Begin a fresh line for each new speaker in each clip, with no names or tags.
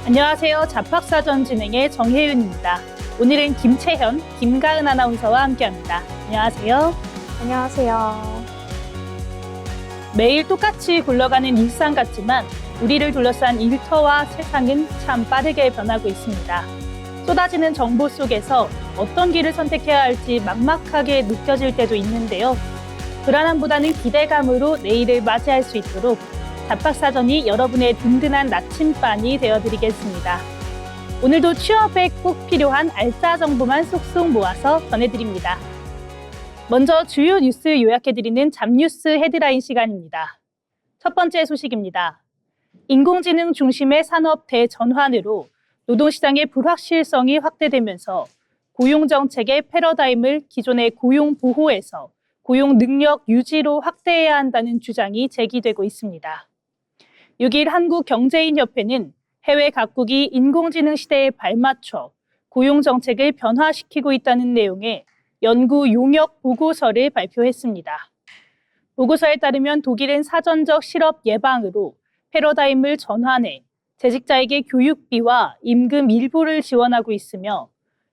안녕하세요. 잡학사전 진행의 정혜윤입니다. 오늘은 김채현, 김가은 아나운서와 함께합니다. 안녕하세요.
안녕하세요.
매일 똑같이 굴러가는 일상 같지만 우리를 둘러싼 일터와 세상은 참 빠르게 변하고 있습니다. 쏟아지는 정보 속에서 어떤 길을 선택해야 할지 막막하게 느껴질 때도 있는데요. 불안함보다는 기대감으로 내일을 맞이할 수 있도록 잡학사전이 여러분의 든든한 나침반이 되어드리겠습니다. 오늘도 취업에 꼭 필요한 알짜 정보만 쏙쏙 모아서 전해드립니다. 먼저 주요 뉴스 요약해드리는 잡뉴스 헤드라인 시간입니다. 첫 번째 소식입니다. 인공지능 중심의 산업 대전환으로 노동시장의 불확실성이 확대되면서 고용정책의 패러다임을 기존의 고용보호에서 고용능력 유지로 확대해야 한다는 주장이 제기되고 있습니다. 6일 한국경제인협회는 해외 각국이 인공지능 시대에 발맞춰 고용정책을 변화시키고 있다는 내용의 연구 용역 보고서를 발표했습니다. 보고서에 따르면 독일은 사전적 실업 예방으로 패러다임을 전환해 재직자에게 교육비와 임금 일부를 지원하고 있으며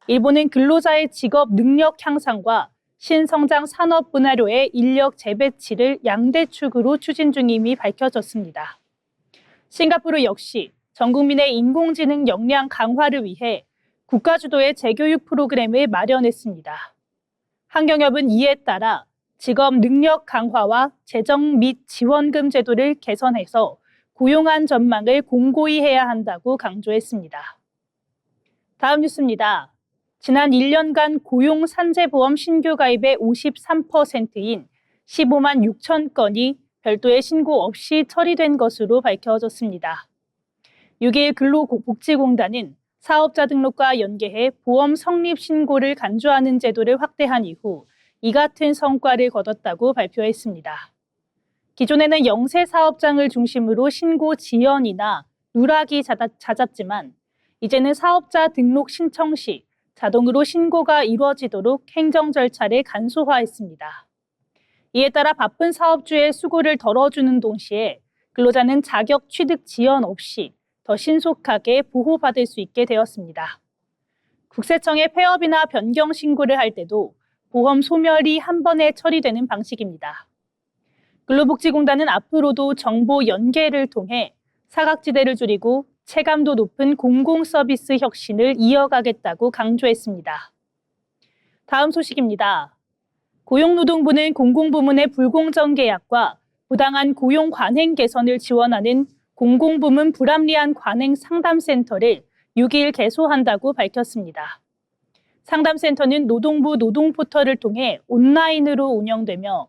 일본은 근로자의 직업 능력 향상과 신성장 산업 분야로의 인력 재배치를 양대축으로 추진 중임이 밝혀졌습니다. 싱가포르 역시 전 국민의 인공지능 역량 강화를 위해 국가 주도의 재교육 프로그램을 마련했습니다. 한경협은 이에 따라 직업 능력 강화와 재정 및 지원금 제도를 개선해서 고용안 전망을 공고히 해야 한다고 강조했습니다. 다음 뉴스입니다. 지난 1년간 고용 산재보험 신규 가입의 53%인 15만 6천 건이 별도의 신고 없이 처리된 것으로 밝혀졌습니다. 6일 근로복지공단은 사업자 등록과 연계해 보험 성립 신고를 간주하는 제도를 확대한 이후 이 같은 성과를 거뒀다고 발표했습니다. 기존에는 영세 사업장을 중심으로 신고 지연이나 누락이 잦았지만 이제는 사업자 등록 신청 시 자동으로 신고가 이루어지도록 행정 절차를 간소화했습니다. 이에 따라 바쁜 사업주의 수고를 덜어주는 동시에 근로자는 자격 취득 지연 없이 더 신속하게 보호받을 수 있게 되었습니다. 국세청에 폐업이나 변경 신고를 할 때도 보험 소멸이 한 번에 처리되는 방식입니다. 근로복지공단은 앞으로도 정보 연계를 통해 사각지대를 줄이고 체감도 높은 공공서비스 혁신을 이어가겠다고 강조했습니다. 다음 소식입니다. 고용노동부는 공공부문의 불공정 계약과 부당한 고용 관행 개선을 지원하는 공공부문 불합리한 관행 상담센터를 6일 개소한다고 밝혔습니다. 상담센터는 노동부 노동포털을 통해 온라인으로 운영되며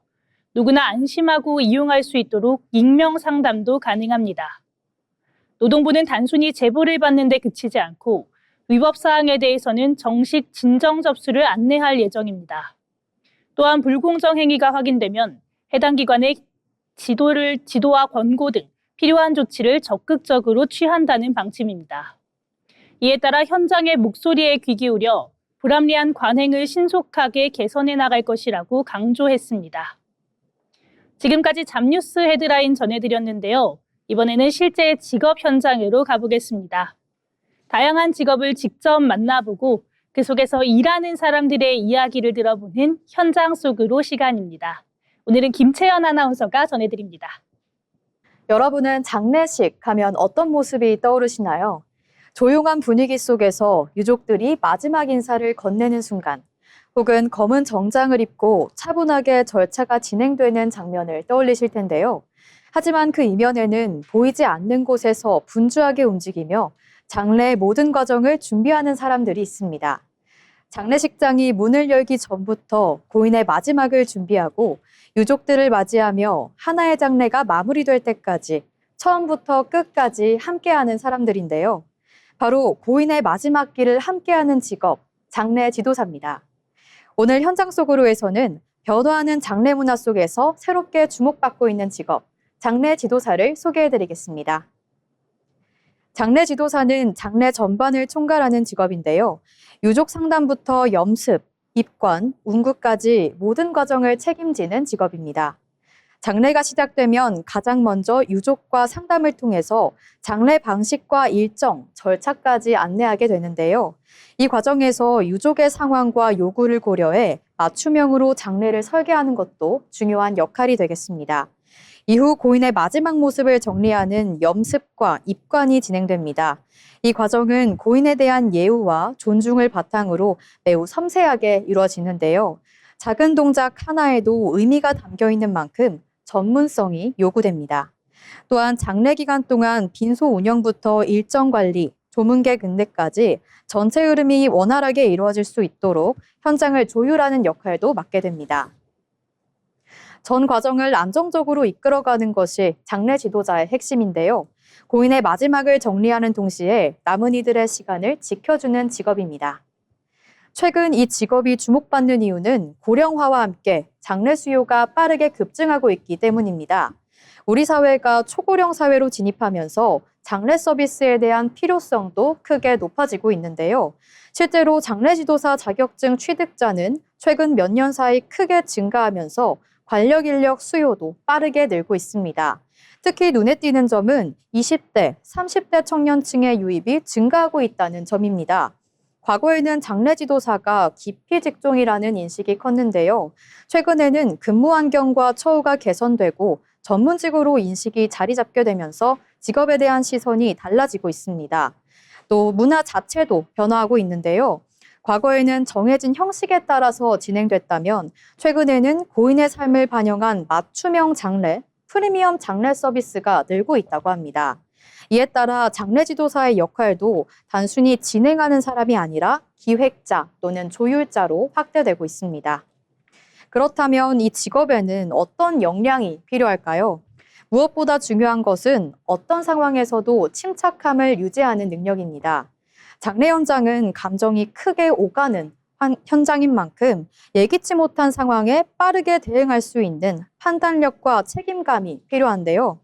누구나 안심하고 이용할 수 있도록 익명 상담도 가능합니다. 노동부는 단순히 제보를 받는 데 그치지 않고 위법 사항에 대해서는 정식 진정 접수를 안내할 예정입니다. 또한 불공정 행위가 확인되면 해당 기관의 지도와 권고 등 필요한 조치를 적극적으로 취한다는 방침입니다. 이에 따라 현장의 목소리에 귀 기울여 불합리한 관행을 신속하게 개선해 나갈 것이라고 강조했습니다. 지금까지 잡뉴스 헤드라인 전해드렸는데요. 이번에는 실제 직업 현장으로 가보겠습니다. 다양한 직업을 직접 만나보고 그 속에서 일하는 사람들의 이야기를 들어보는 현장 속으로 시간입니다. 오늘은 김채연 아나운서가 전해드립니다.
여러분은 장례식 하면 어떤 모습이 떠오르시나요? 조용한 분위기 속에서 유족들이 마지막 인사를 건네는 순간, 혹은 검은 정장을 입고 차분하게 절차가 진행되는 장면을 떠올리실 텐데요. 하지만 그 이면에는 보이지 않는 곳에서 분주하게 움직이며 장례의 모든 과정을 준비하는 사람들이 있습니다. 장례식장이 문을 열기 전부터 고인의 마지막을 준비하고 유족들을 맞이하며 하나의 장례가 마무리될 때까지 처음부터 끝까지 함께하는 사람들인데요. 바로 고인의 마지막 길을 함께하는 직업, 장례 지도사입니다. 오늘 현장 속으로에서는 변화하는 장례 문화 속에서 새롭게 주목받고 있는 직업, 장례 지도사를 소개해드리겠습니다. 장례 지도사는 장례 전반을 총괄하는 직업인데요. 유족 상담부터 염습, 입관, 운구까지 모든 과정을 책임지는 직업입니다. 장례가 시작되면 가장 먼저 유족과 상담을 통해서 장례 방식과 일정, 절차까지 안내하게 되는데요. 이 과정에서 유족의 상황과 요구를 고려해 맞춤형으로 장례를 설계하는 것도 중요한 역할이 되겠습니다. 이후 고인의 마지막 모습을 정리하는 염습과 입관이 진행됩니다. 이 과정은 고인에 대한 예우와 존중을 바탕으로 매우 섬세하게 이루어지는데요. 작은 동작 하나에도 의미가 담겨 있는 만큼 전문성이 요구됩니다. 또한 장례 기간 동안 빈소 운영부터 일정 관리, 조문객 응대까지 전체 흐름이 원활하게 이루어질 수 있도록 현장을 조율하는 역할도 맡게 됩니다. 전 과정을 안정적으로 이끌어가는 것이 장례 지도자의 핵심인데요. 고인의 마지막을 정리하는 동시에 남은 이들의 시간을 지켜주는 직업입니다. 최근 이 직업이 주목받는 이유는 고령화와 함께 장례 수요가 빠르게 급증하고 있기 때문입니다. 우리 사회가 초고령 사회로 진입하면서 장례 서비스에 대한 필요성도 크게 높아지고 있는데요. 실제로 장례 지도사 자격증 취득자는 최근 몇 년 사이 크게 증가하면서 관력 인력 수요도 빠르게 늘고 있습니다. 특히 눈에 띄는 점은 20대, 30대 청년층의 유입이 증가하고 있다는 점입니다. 과거에는 장례 지도사가 기피 직종이라는 인식이 컸는데요. 최근에는 근무 환경과 처우가 개선되고 전문직으로 인식이 자리 잡게 되면서 직업에 대한 시선이 달라지고 있습니다. 또 문화 자체도 변화하고 있는데요. 과거에는 정해진 형식에 따라서 진행됐다면 최근에는 고인의 삶을 반영한 맞춤형 장례, 프리미엄 장례 서비스가 늘고 있다고 합니다. 이에 따라 장례 지도사의 역할도 단순히 진행하는 사람이 아니라 기획자 또는 조율자로 확대되고 있습니다. 그렇다면 이 직업에는 어떤 역량이 필요할까요? 무엇보다 중요한 것은 어떤 상황에서도 침착함을 유지하는 능력입니다. 장례 현장은 감정이 크게 오가는 현장인 만큼 예기치 못한 상황에 빠르게 대응할 수 있는 판단력과 책임감이 필요한데요.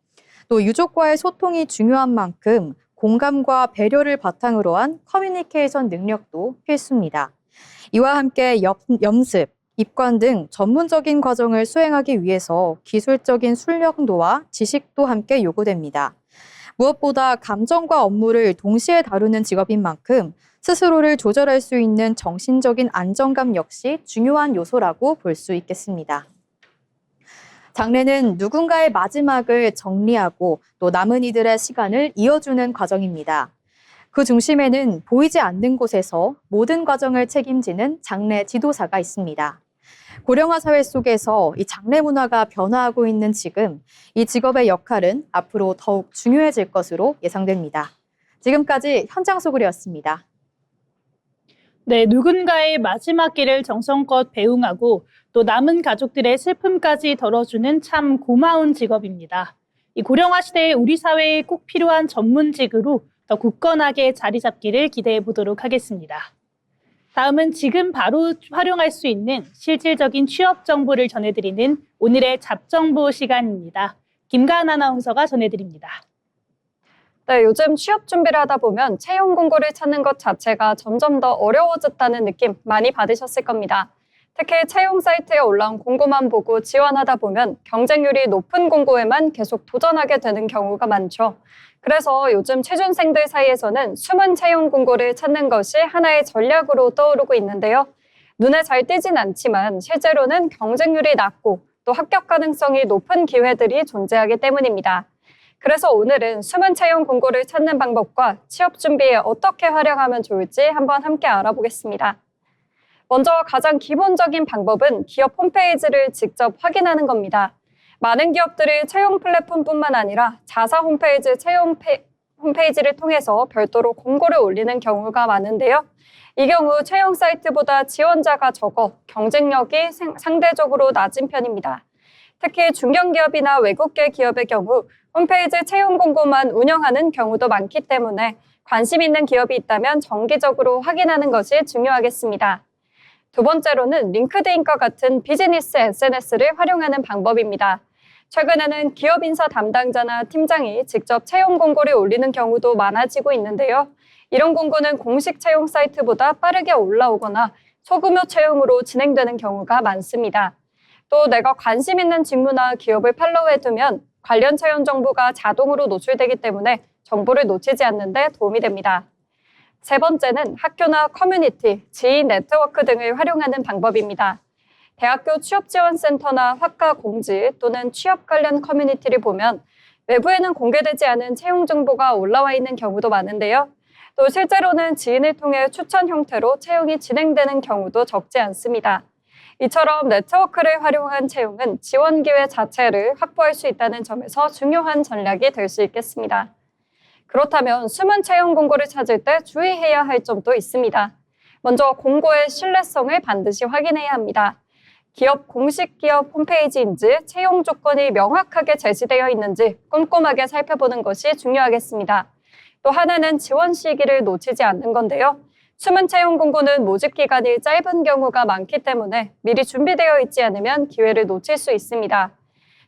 또 유족과의 소통이 중요한 만큼 공감과 배려를 바탕으로 한 커뮤니케이션 능력도 필수입니다. 이와 함께 염습, 입관 등 전문적인 과정을 수행하기 위해서 기술적인 순력도와 지식도 함께 요구됩니다. 무엇보다 감정과 업무를 동시에 다루는 직업인 만큼 스스로를 조절할 수 있는 정신적인 안정감 역시 중요한 요소라고 볼 수 있겠습니다. 장례는 누군가의 마지막을 정리하고 또 남은 이들의 시간을 이어주는 과정입니다. 그 중심에는 보이지 않는 곳에서 모든 과정을 책임지는 장례 지도사가 있습니다. 고령화 사회 속에서 이 장례 문화가 변화하고 있는 지금 이 직업의 역할은 앞으로 더욱 중요해질 것으로 예상됩니다. 지금까지 현장 소그리였습니다.
네, 누군가의 마지막 길을 정성껏 배웅하고 또 남은 가족들의 슬픔까지 덜어주는 참 고마운 직업입니다. 이 고령화 시대에 우리 사회에 꼭 필요한 전문직으로 더 굳건하게 자리 잡기를 기대해 보도록 하겠습니다. 다음은 지금 바로 활용할 수 있는 실질적인 취업 정보를 전해드리는 오늘의 잡정보 시간입니다. 김가은 아나운서가 전해드립니다.
네, 요즘 취업 준비를 하다 보면 채용 공고를 찾는 것 자체가 점점 더 어려워졌다는 느낌 많이 받으셨을 겁니다. 특히 채용 사이트에 올라온 공고만 보고 지원하다 보면 경쟁률이 높은 공고에만 계속 도전하게 되는 경우가 많죠. 그래서 요즘 취준생들 사이에서는 숨은 채용 공고를 찾는 것이 하나의 전략으로 떠오르고 있는데요. 눈에 잘 띄진 않지만 실제로는 경쟁률이 낮고 또 합격 가능성이 높은 기회들이 존재하기 때문입니다. 그래서 오늘은 숨은 채용 공고를 찾는 방법과 취업 준비에 어떻게 활용하면 좋을지 한번 함께 알아보겠습니다. 먼저 가장 기본적인 방법은 기업 홈페이지를 직접 확인하는 겁니다. 많은 기업들이 채용 플랫폼뿐만 아니라 자사 홈페이지 홈페이지를 통해서 별도로 공고를 올리는 경우가 많은데요. 이 경우 채용 사이트보다 지원자가 적어 경쟁력이 상대적으로 낮은 편입니다. 특히 중견기업이나 외국계 기업의 경우 홈페이지 채용 공고만 운영하는 경우도 많기 때문에 관심 있는 기업이 있다면 정기적으로 확인하는 것이 중요하겠습니다. 두 번째로는 링크드인과 같은 비즈니스 SNS를 활용하는 방법입니다. 최근에는 기업 인사 담당자나 팀장이 직접 채용 공고를 올리는 경우도 많아지고 있는데요. 이런 공고는 공식 채용 사이트보다 빠르게 올라오거나 소규모 채용으로 진행되는 경우가 많습니다. 또 내가 관심 있는 직무나 기업을 팔로우해두면 관련 채용 정보가 자동으로 노출되기 때문에 정보를 놓치지 않는 데 도움이 됩니다. 세 번째는 학교나 커뮤니티, 지인 네트워크 등을 활용하는 방법입니다. 대학교 취업지원센터나 학과 공지 또는 취업 관련 커뮤니티를 보면 외부에는 공개되지 않은 채용 정보가 올라와 있는 경우도 많은데요. 또 실제로는 지인을 통해 추천 형태로 채용이 진행되는 경우도 적지 않습니다. 이처럼 네트워크를 활용한 채용은 지원 기회 자체를 확보할 수 있다는 점에서 중요한 전략이 될 수 있겠습니다. 그렇다면 숨은 채용 공고를 찾을 때 주의해야 할 점도 있습니다. 먼저 공고의 신뢰성을 반드시 확인해야 합니다. 기업 공식 기업 홈페이지인지 채용 조건이 명확하게 제시되어 있는지 꼼꼼하게 살펴보는 것이 중요하겠습니다. 또 하나는 지원 시기를 놓치지 않는 건데요. 숨은 채용 공고는 모집 기간이 짧은 경우가 많기 때문에 미리 준비되어 있지 않으면 기회를 놓칠 수 있습니다.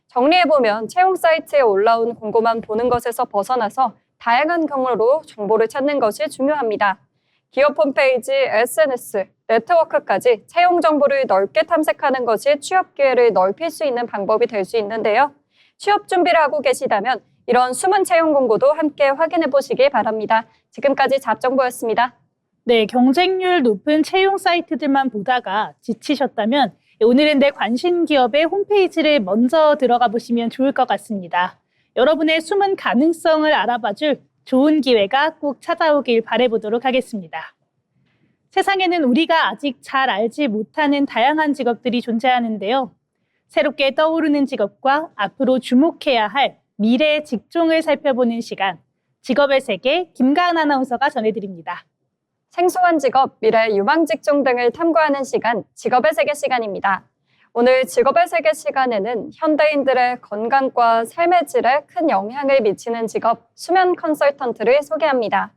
정리해보면 채용 사이트에 올라온 공고만 보는 것에서 벗어나서 다양한 경로로 정보를 찾는 것이 중요합니다. 기업 홈페이지, SNS, 네트워크까지 채용 정보를 넓게 탐색하는 것이 취업 기회를 넓힐 수 있는 방법이 될 수 있는데요. 취업 준비를 하고 계시다면 이런 숨은 채용 공고도 함께 확인해 보시기 바랍니다. 지금까지 잡정보였습니다.
네, 경쟁률 높은 채용 사이트들만 보다가 지치셨다면 오늘은 내 관심 기업의 홈페이지를 먼저 들어가 보시면 좋을 것 같습니다. 여러분의 숨은 가능성을 알아봐줄 좋은 기회가 꼭 찾아오길 바라보도록 하겠습니다. 세상에는 우리가 아직 잘 알지 못하는 다양한 직업들이 존재하는데요. 새롭게 떠오르는 직업과 앞으로 주목해야 할 미래의 직종을 살펴보는 시간, 직업의 세계 김가은 아나운서가 전해드립니다.
생소한 직업, 미래 유망 직종 등을 탐구하는 시간, 직업의 세계 시간입니다. 오늘 직업의 세계 시간에는 현대인들의 건강과 삶의 질에 큰 영향을 미치는 직업, 수면 컨설턴트를 소개합니다.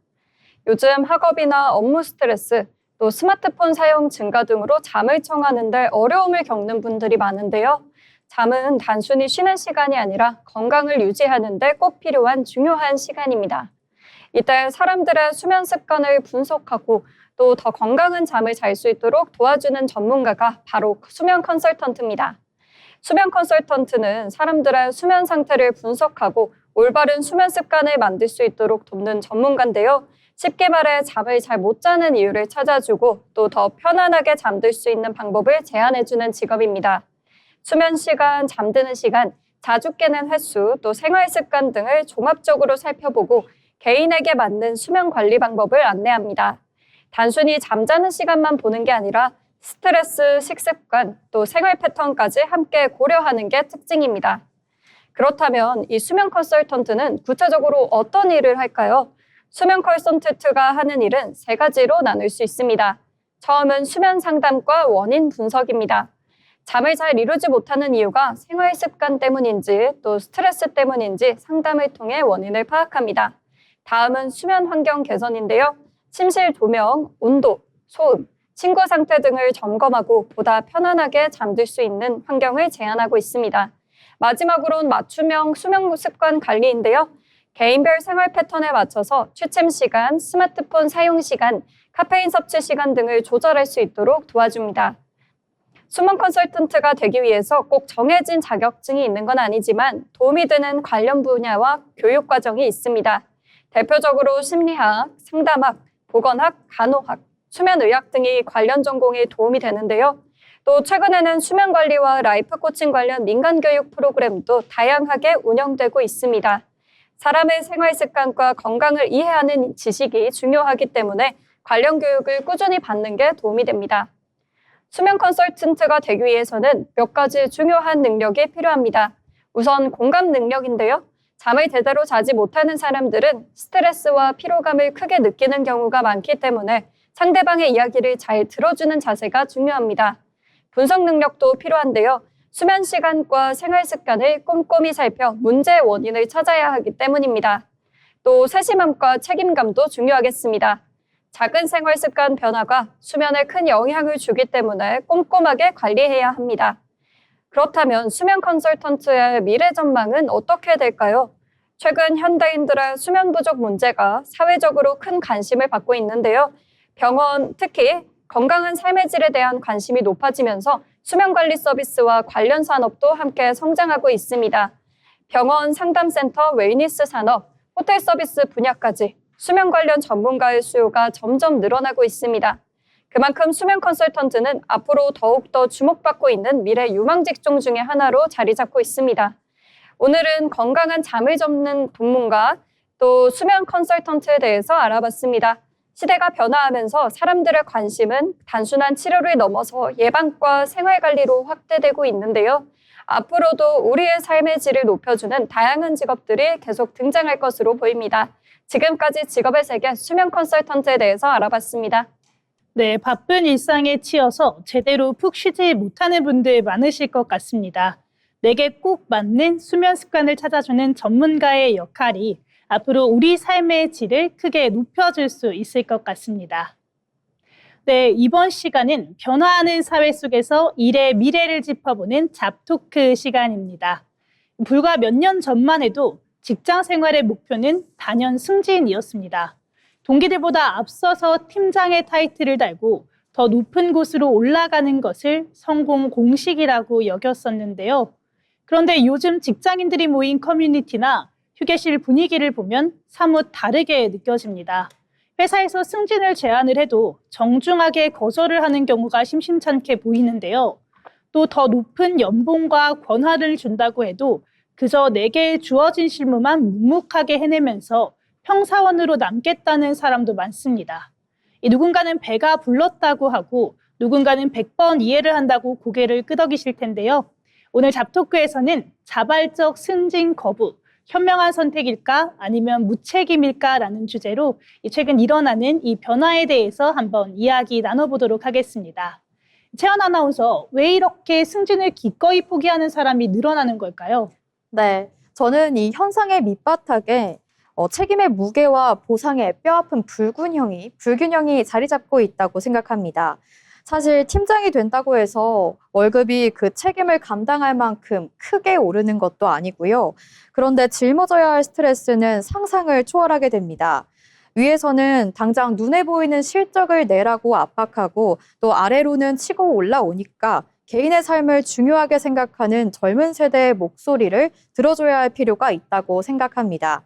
요즘 학업이나 업무 스트레스, 또 스마트폰 사용 증가 등으로 잠을 청하는 데 어려움을 겪는 분들이 많은데요. 잠은 단순히 쉬는 시간이 아니라 건강을 유지하는 데 꼭 필요한 중요한 시간입니다. 이때 사람들의 수면 습관을 분석하고 또 더 건강한 잠을 잘 수 있도록 도와주는 전문가가 바로 수면 컨설턴트입니다. 수면 컨설턴트는 사람들의 수면 상태를 분석하고 올바른 수면 습관을 만들 수 있도록 돕는 전문가인데요. 쉽게 말해 잠을 잘 못 자는 이유를 찾아주고 또 더 편안하게 잠들 수 있는 방법을 제안해주는 직업입니다. 수면 시간, 잠드는 시간, 자주 깨는 횟수, 또 생활 습관 등을 종합적으로 살펴보고 개인에게 맞는 수면 관리 방법을 안내합니다. 단순히 잠자는 시간만 보는 게 아니라 스트레스, 식습관, 또 생활 패턴까지 함께 고려하는 게 특징입니다. 그렇다면 이 수면 컨설턴트는 구체적으로 어떤 일을 할까요? 수면 컨설턴트가 하는 일은 세 가지로 나눌 수 있습니다. 처음은 수면 상담과 원인 분석입니다. 잠을 잘 이루지 못하는 이유가 생활 습관 때문인지 또 스트레스 때문인지 상담을 통해 원인을 파악합니다. 다음은 수면 환경 개선인데요. 침실 조명, 온도, 소음, 친구 상태 등을 점검하고 보다 편안하게 잠들 수 있는 환경을 제안하고 있습니다. 마지막으로는 맞춤형 수면 습관 관리인데요. 개인별 생활 패턴에 맞춰서 취침 시간, 스마트폰 사용 시간, 카페인 섭취 시간 등을 조절할 수 있도록 도와줍니다. 수면 컨설턴트가 되기 위해서 꼭 정해진 자격증이 있는 건 아니지만 도움이 되는 관련 분야와 교육 과정이 있습니다. 대표적으로 심리학, 상담학, 보건학, 간호학, 수면의학 등이 관련 전공에 도움이 되는데요. 또 최근에는 수면 관리와 라이프 코칭 관련 민간 교육 프로그램도 다양하게 운영되고 있습니다. 사람의 생활 습관과 건강을 이해하는 지식이 중요하기 때문에 관련 교육을 꾸준히 받는 게 도움이 됩니다. 수면 컨설턴트가 되기 위해서는 몇 가지 중요한 능력이 필요합니다. 우선 공감 능력인데요. 잠을 제대로 자지 못하는 사람들은 스트레스와 피로감을 크게 느끼는 경우가 많기 때문에 상대방의 이야기를 잘 들어주는 자세가 중요합니다. 분석 능력도 필요한데요. 수면 시간과 생활 습관을 꼼꼼히 살펴 문제의 원인을 찾아야 하기 때문입니다. 또 세심함과 책임감도 중요하겠습니다. 작은 생활 습관 변화가 수면에 큰 영향을 주기 때문에 꼼꼼하게 관리해야 합니다. 그렇다면 수면 컨설턴트의 미래 전망은 어떻게 될까요? 최근 현대인들의 수면 부족 문제가 사회적으로 큰 관심을 받고 있는데요. 병원, 특히 건강한 삶의 질에 대한 관심이 높아지면서 수면관리 서비스와 관련 산업도 함께 성장하고 있습니다. 병원, 상담센터, 웰니스 산업, 호텔 서비스 분야까지 수면 관련 전문가의 수요가 점점 늘어나고 있습니다. 그만큼 수면 컨설턴트는 앞으로 더욱더 주목받고 있는 미래 유망 직종 중에 하나로 자리 잡고 있습니다. 오늘은 건강한 잠을 접는 전문가, 또 수면 컨설턴트에 대해서 알아봤습니다. 시대가 변화하면서 사람들의 관심은 단순한 치료를 넘어서 예방과 생활관리로 확대되고 있는데요. 앞으로도 우리의 삶의 질을 높여주는 다양한 직업들이 계속 등장할 것으로 보입니다. 지금까지 직업의 세계 수면 컨설턴트에 대해서 알아봤습니다.
네, 바쁜 일상에 치여서 제대로 푹 쉬지 못하는 분들 많으실 것 같습니다. 내게 꼭 맞는 수면 습관을 찾아주는 전문가의 역할이 앞으로 우리 삶의 질을 크게 높여줄 수 있을 것 같습니다. 네, 이번 시간은 변화하는 사회 속에서 일의 미래를 짚어보는 잡토크 시간입니다. 불과 몇 년 전만 해도 직장 생활의 목표는 단연 승진이었습니다. 동기들보다 앞서서 팀장의 타이틀을 달고 더 높은 곳으로 올라가는 것을 성공 공식이라고 여겼었는데요. 그런데 요즘 직장인들이 모인 커뮤니티나 휴게실 분위기를 보면 사뭇 다르게 느껴집니다. 회사에서 승진을 제안을 해도 정중하게 거절을 하는 경우가 심심찮게 보이는데요. 또 더 높은 연봉과 권한을 준다고 해도 그저 내게 주어진 실무만 묵묵하게 해내면서 평사원으로 남겠다는 사람도 많습니다. 누군가는 배가 불렀다고 하고 누군가는 100번 이해를 한다고 고개를 끄덕이실 텐데요. 오늘 잡토크에서는 자발적 승진 거부, 현명한 선택일까 아니면 무책임일까라는 주제로 최근 일어나는 이 변화에 대해서 한번 이야기 나눠보도록 하겠습니다. 채연 아나운서, 왜 이렇게 승진을 기꺼이 포기하는 사람이 늘어나는 걸까요?
네, 저는 이 현상의 밑바닥에 책임의 무게와 보상의 뼈아픈 불균형이 자리 잡고 있다고 생각합니다. 사실 팀장이 된다고 해서 월급이 그 책임을 감당할 만큼 크게 오르는 것도 아니고요. 그런데 짊어져야 할 스트레스는 상상을 초월하게 됩니다. 위에서는 당장 눈에 보이는 실적을 내라고 압박하고 또 아래로는 치고 올라오니까 개인의 삶을 중요하게 생각하는 젊은 세대의 목소리를 들어줘야 할 필요가 있다고 생각합니다.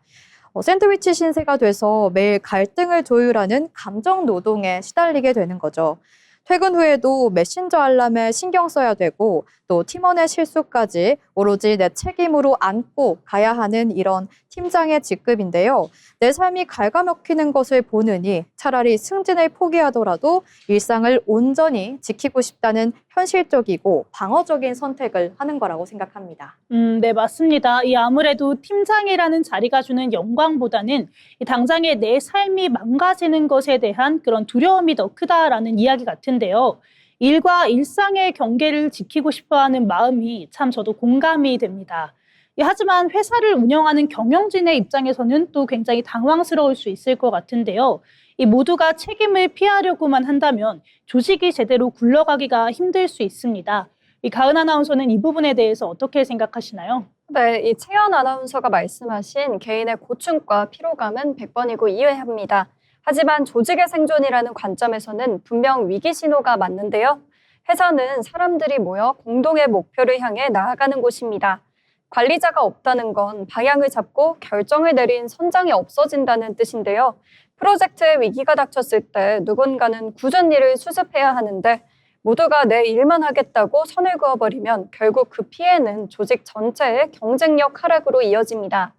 샌드위치 신세가 돼서 매일 갈등을 조율하는 감정 노동에 시달리게 되는 거죠. 퇴근 후에도 메신저 알람에 신경 써야 되고 또 팀원의 실수까지 오로지 내 책임으로 안고 가야 하는 이런 팀장의 직급인데요. 내 삶이 갉아먹히는 것을 보느니 차라리 승진을 포기하더라도 일상을 온전히 지키고 싶다는 현실적이고 방어적인 선택을 하는 거라고 생각합니다.
네, 맞습니다. 아무래도 팀장이라는 자리가 주는 영광보다는 당장의 내 삶이 망가지는 것에 대한 그런 두려움이 더 크다라는 이야기 같은데요. 일과 일상의 경계를 지키고 싶어하는 마음이 참 저도 공감이 됩니다. 하지만 회사를 운영하는 경영진의 입장에서는 또 굉장히 당황스러울 수 있을 것 같은데요. 모두가 책임을 피하려고만 한다면 조직이 제대로 굴러가기가 힘들 수 있습니다. 가은 아나운서는 이 부분에 대해서 어떻게 생각하시나요?
네, 이 채연 아나운서가 말씀하신 개인의 고충과 피로감은 100번이고 이해합니다. 하지만 조직의 생존이라는 관점에서는 분명 위기 신호가 맞는데요. 회사는 사람들이 모여 공동의 목표를 향해 나아가는 곳입니다. 관리자가 없다는 건 방향을 잡고 결정을 내린 선장이 없어진다는 뜻인데요. 프로젝트에 위기가 닥쳤을 때 누군가는 굳은 일을 수습해야 하는데 모두가 내 일만 하겠다고 선을 그어버리면 결국 그 피해는 조직 전체의 경쟁력 하락으로 이어집니다.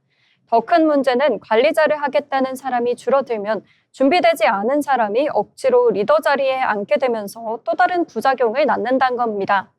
더 큰 문제는 관리자를 하겠다는 사람이 줄어들면 준비되지 않은 사람이 억지로 리더 자리에 앉게 되면서 또 다른 부작용을 낳는다는 겁니다.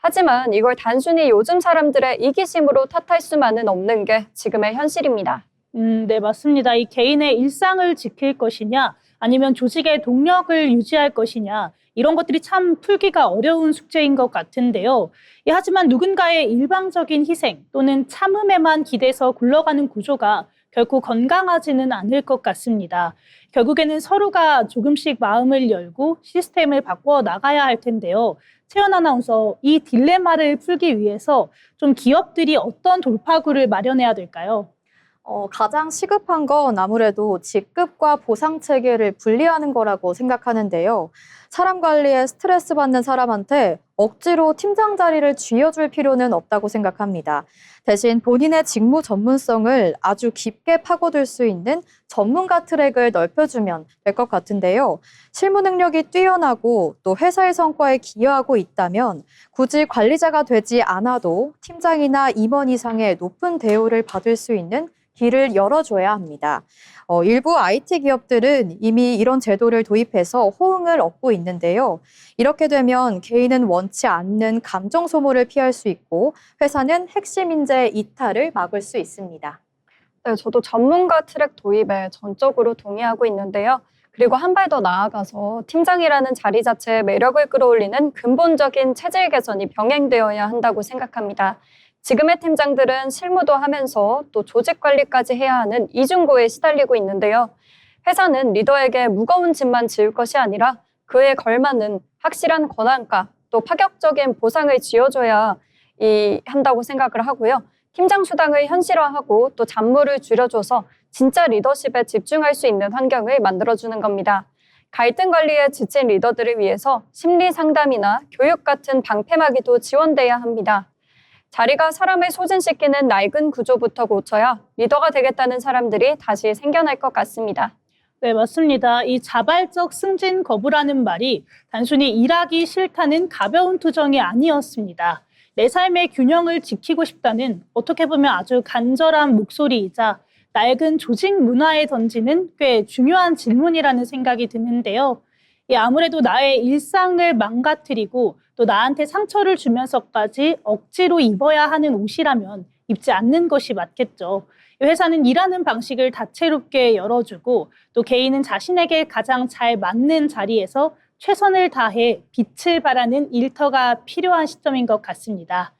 하지만 이걸 단순히 요즘 사람들의 이기심으로 탓할 수만은 없는 게 지금의 현실입니다.
네, 맞습니다. 이 개인의 일상을 지킬 것이냐, 아니면 조직의 동력을 유지할 것이냐, 이런 것들이 참 풀기가 어려운 숙제인 것 같은데요. 하지만 누군가의 일방적인 희생 또는 참음에만 기대서 굴러가는 구조가 결코 건강하지는 않을 것 같습니다. 결국에는 서로가 조금씩 마음을 열고 시스템을 바꿔 나가야 할 텐데요. 채연 아나운서, 이 딜레마를 풀기 위해서 좀 기업들이 어떤 돌파구를 마련해야 될까요?
가장 시급한 건 아무래도 직급과 보상 체계를 분리하는 거라고 생각하는데요. 사람 관리에 스트레스 받는 사람한테 억지로 팀장 자리를 쥐어줄 필요는 없다고 생각합니다. 대신 본인의 직무 전문성을 아주 깊게 파고들 수 있는 전문가 트랙을 넓혀주면 될 것 같은데요. 실무 능력이 뛰어나고 또 회사의 성과에 기여하고 있다면 굳이 관리자가 되지 않아도 팀장이나 임원 이상의 높은 대우를 받을 수 있는 길을 열어줘야 합니다. 일부 IT 기업들은 이미 이런 제도를 도입해서 호응을 얻고 있는데요. 이렇게 되면 개인은 원치 않는 감정 소모를 피할 수 있고 회사는 핵심 인재 이탈을 막을 수 있습니다.
네, 저도 전문가 트랙 도입에 전적으로 동의하고 있는데요. 그리고 한 발 더 나아가서 팀장이라는 자리 자체의 매력을 끌어올리는 근본적인 체질 개선이 병행되어야 한다고 생각합니다. 지금의 팀장들은 실무도 하면서 또 조직 관리까지 해야 하는 이중고에 시달리고 있는데요. 회사는 리더에게 무거운 짐만 지을 것이 아니라 그에 걸맞는 확실한 권한과 또 파격적인 보상을 지어줘야 한다고 생각을 하고요. 팀장 수당을 현실화하고 또 잡무를 줄여줘서 진짜 리더십에 집중할 수 있는 환경을 만들어주는 겁니다. 갈등 관리에 지친 리더들을 위해서 심리 상담이나 교육 같은 방패막이도 지원돼야 합니다. 자리가 사람을 소진시키는 낡은 구조부터 고쳐야 리더가 되겠다는 사람들이 다시 생겨날 것 같습니다.
네, 맞습니다. 이 자발적 승진 거부라는 말이 단순히 일하기 싫다는 가벼운 투정이 아니었습니다. 내 삶의 균형을 지키고 싶다는 어떻게 보면 아주 간절한 목소리이자 낡은 조직 문화에 던지는 꽤 중요한 질문이라는 생각이 드는데요. 아무래도 나의 일상을 망가뜨리고 또 나한테 상처를 주면서까지 억지로 입어야 하는 옷이라면 입지 않는 것이 맞겠죠. 회사는 일하는 방식을 다채롭게 열어주고 또 개인은 자신에게 가장 잘 맞는 자리에서 최선을 다해 빛을 발하는 일터가 필요한 시점인 것 같습니다.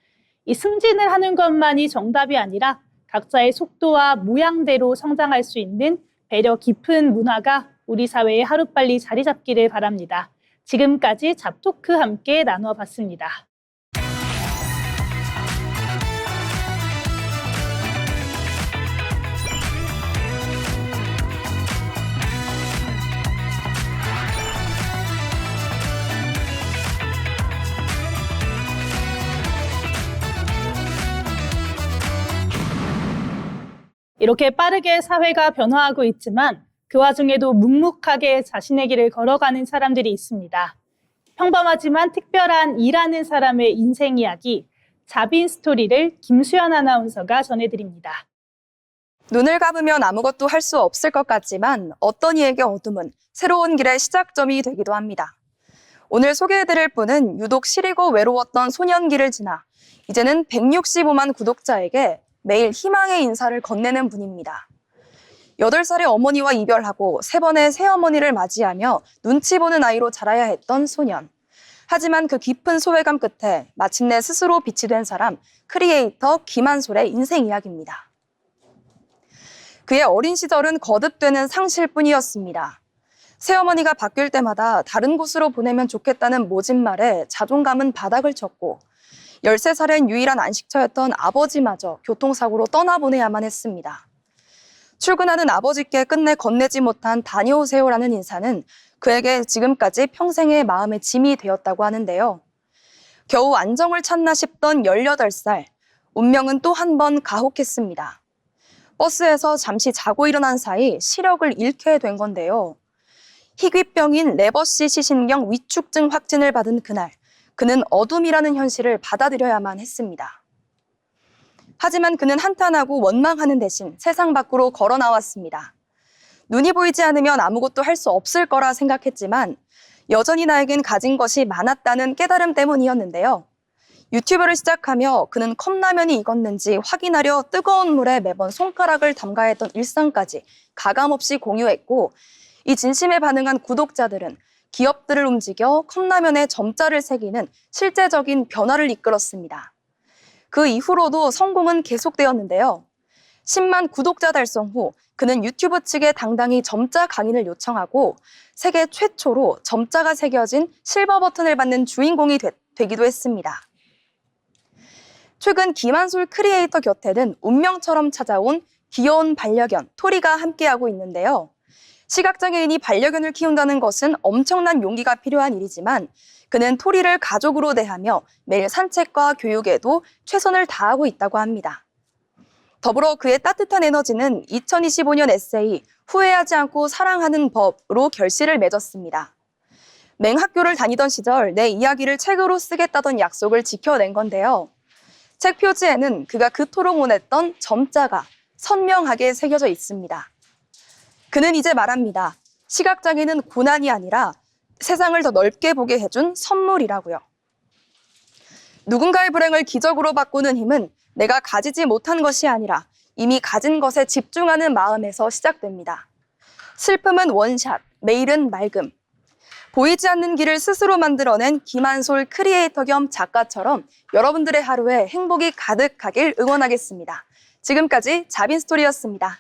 이 승진을 하는 것만이 정답이 아니라 각자의 속도와 모양대로 성장할 수 있는 배려 깊은 문화가 우리 사회에 하루빨리 자리 잡기를 바랍니다. 지금까지 잡토크 함께 나눠봤습니다. 이렇게 빠르게 사회가 변화하고 있지만 그 와중에도 묵묵하게 자신의 길을 걸어가는 사람들이 있습니다. 평범하지만 특별한 일하는 사람의 인생 이야기, 자빈 스토리를 김수연 아나운서가 전해드립니다.
눈을 감으면 아무것도 할 수 없을 것 같지만 어떤 이에게 어둠은 새로운 길의 시작점이 되기도 합니다. 오늘 소개해드릴 분은 유독 시리고 외로웠던 소년기를 지나 이제는 165만 구독자에게 매일 희망의 인사를 건네는 분입니다. 8살의 어머니와 이별하고 3번의 새어머니를 맞이하며 눈치 보는 아이로 자라야 했던 소년. 하지만 그 깊은 소외감 끝에 마침내 스스로 빛이 된 사람, 크리에이터 김한솔의 인생 이야기입니다. 그의 어린 시절은 거듭되는 상실뿐이었습니다. 새어머니가 바뀔 때마다 다른 곳으로 보내면 좋겠다는 모진 말에 자존감은 바닥을 쳤고 13살엔 유일한 안식처였던 아버지마저 교통사고로 떠나보내야만 했습니다. 출근하는 아버지께 끝내 건네지 못한 다녀오세요라는 인사는 그에게 지금까지 평생의 마음의 짐이 되었다고 하는데요. 겨우 안정을 찾나 싶던 18살, 운명은 또 한 번 가혹했습니다. 버스에서 잠시 자고 일어난 사이 시력을 잃게 된 건데요. 희귀병인 레버시 시신경 위축증 확진을 받은 그날, 그는 어둠이라는 현실을 받아들여야만 했습니다. 하지만 그는 한탄하고 원망하는 대신 세상 밖으로 걸어 나왔습니다. 눈이 보이지 않으면 아무것도 할 수 없을 거라 생각했지만 여전히 나에겐 가진 것이 많았다는 깨달음 때문이었는데요. 유튜브를 시작하며 그는 컵라면이 익었는지 확인하려 뜨거운 물에 매번 손가락을 담가야 했던 일상까지 가감없이 공유했고 이 진심에 반응한 구독자들은 기업들을 움직여 컵라면에 점자를 새기는 실제적인 변화를 이끌었습니다. 그 이후로도 성공은 계속되었는데요. 10만 구독자 달성 후 그는 유튜브 측에 당당히 점자 강의를 요청하고 세계 최초로 점자가 새겨진 실버 버튼을 받는 주인공이 되기도 했습니다. 최근 김한솔 크리에이터 곁에는 운명처럼 찾아온 귀여운 반려견 토리가 함께하고 있는데요. 시각장애인이 반려견을 키운다는 것은 엄청난 용기가 필요한 일이지만 그는 토리를 가족으로 대하며 매일 산책과 교육에도 최선을 다하고 있다고 합니다. 더불어 그의 따뜻한 에너지는 2025년 에세이 후회하지 않고 사랑하는 법으로 결실을 맺었습니다. 맹학교를 다니던 시절 내 이야기를 책으로 쓰겠다던 약속을 지켜낸 건데요. 책 표지에는 그가 그토록 원했던 점자가 선명하게 새겨져 있습니다. 그는 이제 말합니다. 시각장애는 고난이 아니라 세상을 더 넓게 보게 해준 선물이라고요. 누군가의 불행을 기적으로 바꾸는 힘은 내가 가지지 못한 것이 아니라 이미 가진 것에 집중하는 마음에서 시작됩니다. 슬픔은 원샷, 매일은 맑음. 보이지 않는 길을 스스로 만들어낸 김한솔 크리에이터 겸 작가처럼 여러분들의 하루에 행복이 가득하길 응원하겠습니다. 지금까지 자빈스토리였습니다.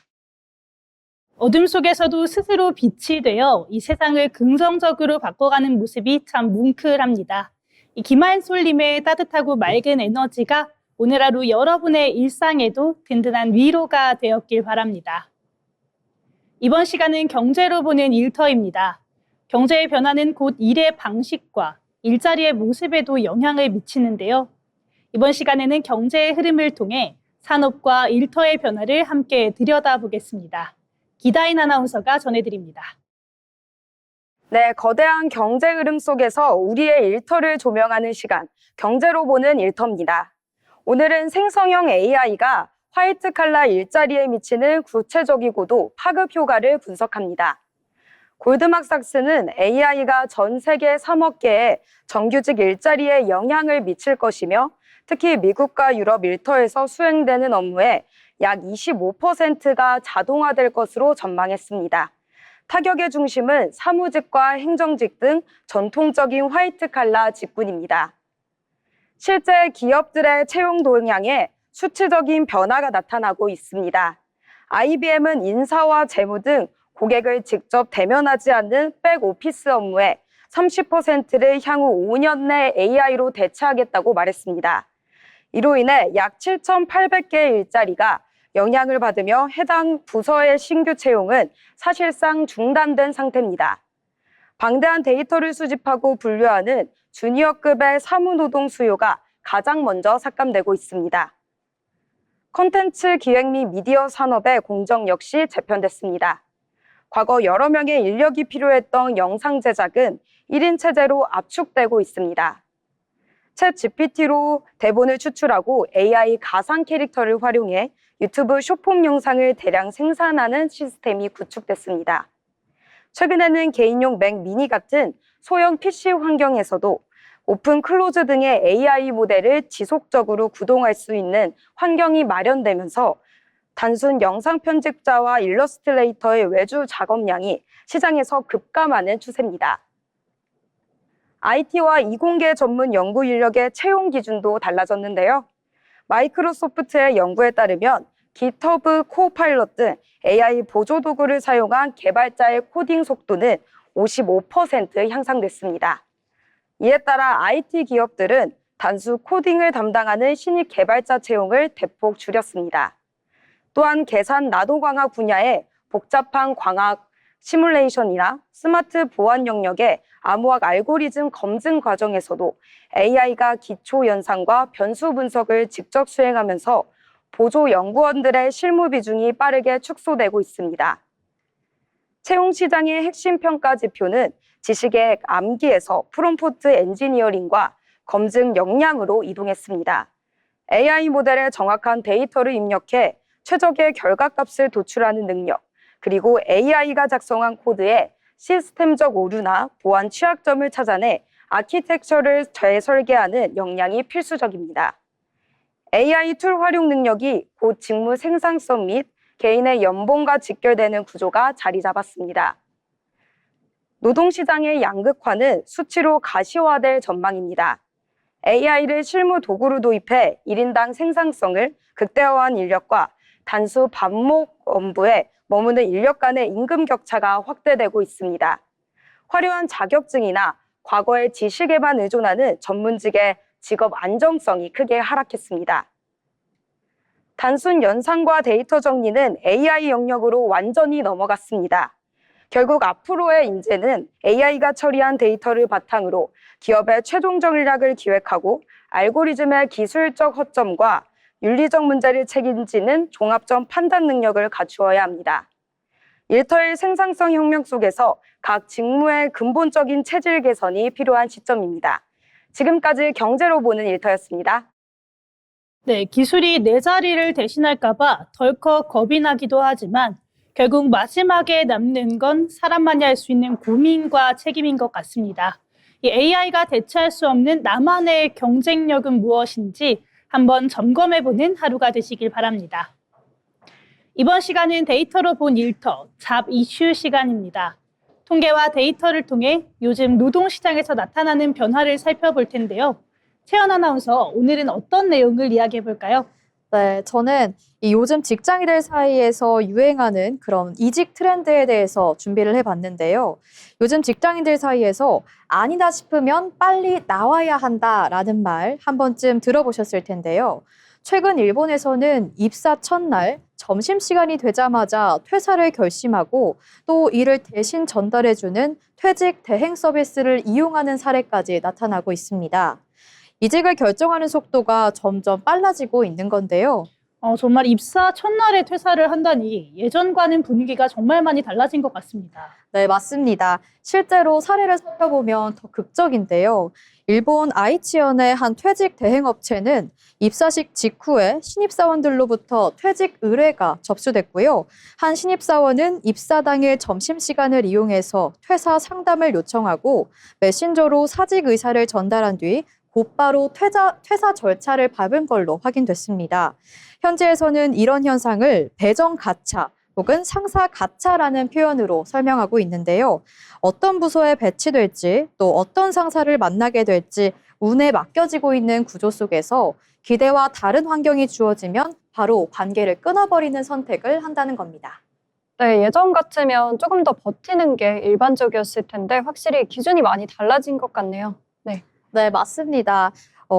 어둠 속에서도 스스로 빛이 되어 이 세상을 긍정적으로 바꿔가는 모습이 참 뭉클합니다. 이 김한솔님의 따뜻하고 맑은 에너지가 오늘 하루 여러분의 일상에도 든든한 위로가 되었길 바랍니다. 이번 시간은 경제로 보는 일터입니다. 경제의 변화는 곧 일의 방식과 일자리의 모습에도 영향을 미치는데요. 이번 시간에는 경제의 흐름을 통해 산업과 일터의 변화를 함께 들여다보겠습니다. 기다인 아나운서가 전해드립니다.
네, 거대한 경제 흐름 속에서 우리의 일터를 조명하는 시간, 경제로 보는 일터입니다. 오늘은 생성형 AI가 화이트 칼라 일자리에 미치는 구체적이고도 파급 효과를 분석합니다. 골드만삭스는 AI가 전 세계 3억 개의 정규직 일자리에 영향을 미칠 것이며 특히 미국과 유럽 일터에서 수행되는 업무에 약 25%가 자동화될 것으로 전망했습니다. 타격의 중심은 사무직과 행정직 등 전통적인 화이트 칼라 직군입니다. 실제 기업들의 채용 동향에 수치적인 변화가 나타나고 있습니다. IBM은 인사와 재무 등 고객을 직접 대면하지 않는 백오피스 업무에 30%를 향후 5년 내 AI로 대체하겠다고 말했습니다. 이로 인해 약 7,800개의 일자리가 영향을 받으며 해당 부서의 신규 채용은 사실상 중단된 상태입니다. 방대한 데이터를 수집하고 분류하는 주니어급의 사무노동 수요가 가장 먼저 삭감되고 있습니다. 콘텐츠 기획 및 미디어 산업의 공정 역시 재편됐습니다. 과거 여러 명의 인력이 필요했던 영상 제작은 1인 체제로 압축되고 있습니다. 챗 GPT로 대본을 추출하고 AI 가상 캐릭터를 활용해 유튜브 숏폼 영상을 대량 생산하는 시스템이 구축됐습니다. 최근에는 개인용 맥 미니 같은 소형 PC 환경에서도 오픈 클로즈 등의 AI 모델을 지속적으로 구동할 수 있는 환경이 마련되면서 단순 영상 편집자와 일러스트레이터의 외주 작업량이 시장에서 급감하는 추세입니다. IT와 이공계 전문 연구 인력의 채용 기준도 달라졌는데요. 마이크로소프트의 연구에 따르면 GitHub 코파일럿 등 AI 보조 도구를 사용한 개발자의 코딩 속도는 55% 향상됐습니다. 이에 따라 IT 기업들은 단수 코딩을 담당하는 신입 개발자 채용을 대폭 줄였습니다. 또한 계산 나도 광학 분야의 복잡한 광학 시뮬레이션이나 스마트 보안 영역의 암호학 알고리즘 검증 과정에서도 AI가 기초 연산과 변수 분석을 직접 수행하면서 보조 연구원들의 실무 비중이 빠르게 축소되고 있습니다. 채용 시장의 핵심 평가 지표는 지식의 암기에서 프롬프트 엔지니어링과 검증 역량으로 이동했습니다. AI 모델에 정확한 데이터를 입력해 최적의 결과값을 도출하는 능력, 그리고 AI가 작성한 코드에 시스템적 오류나 보안 취약점을 찾아내 아키텍처를 재설계하는 역량이 필수적입니다. AI 툴 활용 능력이 곧 직무 생산성 및 개인의 연봉과 직결되는 구조가 자리 잡았습니다. 노동시장의 양극화는 수치로 가시화될 전망입니다. AI를 실무 도구로 도입해 1인당 생산성을 극대화한 인력과 단수 반목 업무에 머무는 인력 간의 임금 격차가 확대되고 있습니다. 화려한 자격증이나 과거의 지식에만 의존하는 전문직의 직업 안정성이 크게 하락했습니다. 단순 연산과 데이터 정리는 AI 영역으로 완전히 넘어갔습니다. 결국 앞으로의 인재는 AI가 처리한 데이터를 바탕으로 기업의 최종 전략을 기획하고 알고리즘의 기술적 허점과 윤리적 문제를 책임지는 종합적 판단 능력을 갖추어야 합니다. 일터의 생산성 혁명 속에서 각 직무의 근본적인 체질 개선이 필요한 시점입니다. 지금까지 경제로 보는 일터였습니다.
네, 기술이 내 자리를 대신할까봐 덜컥 겁이 나기도 하지만 결국 마지막에 남는 건 사람만이 할 수 있는 고민과 책임인 것 같습니다. 이 AI가 대체할 수 없는 나만의 경쟁력은 무엇인지 한번 점검해보는 하루가 되시길 바랍니다. 이번 시간은 데이터로 본 일터, 잡 이슈 시간입니다. 통계와 데이터를 통해 요즘 노동시장에서 나타나는 변화를 살펴볼 텐데요. 채연 아나운서, 오늘은 어떤 내용을 이야기해 볼까요?
네, 저는 이 요즘 직장인들 사이에서 유행하는 그런 이직 트렌드에 대해서 준비를 해봤는데요. 요즘 직장인들 사이에서 아니다 싶으면 빨리 나와야 한다라는 말 한 번쯤 들어보셨을 텐데요. 최근 일본에서는 입사 첫날 점심시간이 되자마자 퇴사를 결심하고 또 이를 대신 전달해주는 퇴직 대행 서비스를 이용하는 사례까지 나타나고 있습니다. 이직을 결정하는 속도가 점점 빨라지고 있는 건데요.
정말 입사 첫날에 퇴사를 한다니 예전과는 분위기가 정말 많이 달라진 것 같습니다.
네, 맞습니다. 실제로 사례를 살펴보면 더 극적인데요. 일본 아이치현의 한 퇴직 대행 업체는 입사식 직후에 신입사원들로부터 퇴직 의뢰가 접수됐고요. 한 신입사원은 입사 당일 점심시간을 이용해서 퇴사 상담을 요청하고 메신저로 사직 의사를 전달한 뒤 곧바로 퇴사 절차를 밟은 걸로 확인됐습니다. 현지에서는 이런 현상을 배정 가차 혹은 상사 가차라는 표현으로 설명하고 있는데요. 어떤 부서에 배치될지 또 어떤 상사를 만나게 될지 운에 맡겨지고 있는 구조 속에서 기대와 다른 환경이 주어지면 바로 관계를 끊어버리는 선택을 한다는 겁니다.
네, 예전 같으면 조금 더 버티는 게 일반적이었을 텐데 확실히 기준이 많이 달라진 것 같네요.
네, 맞습니다.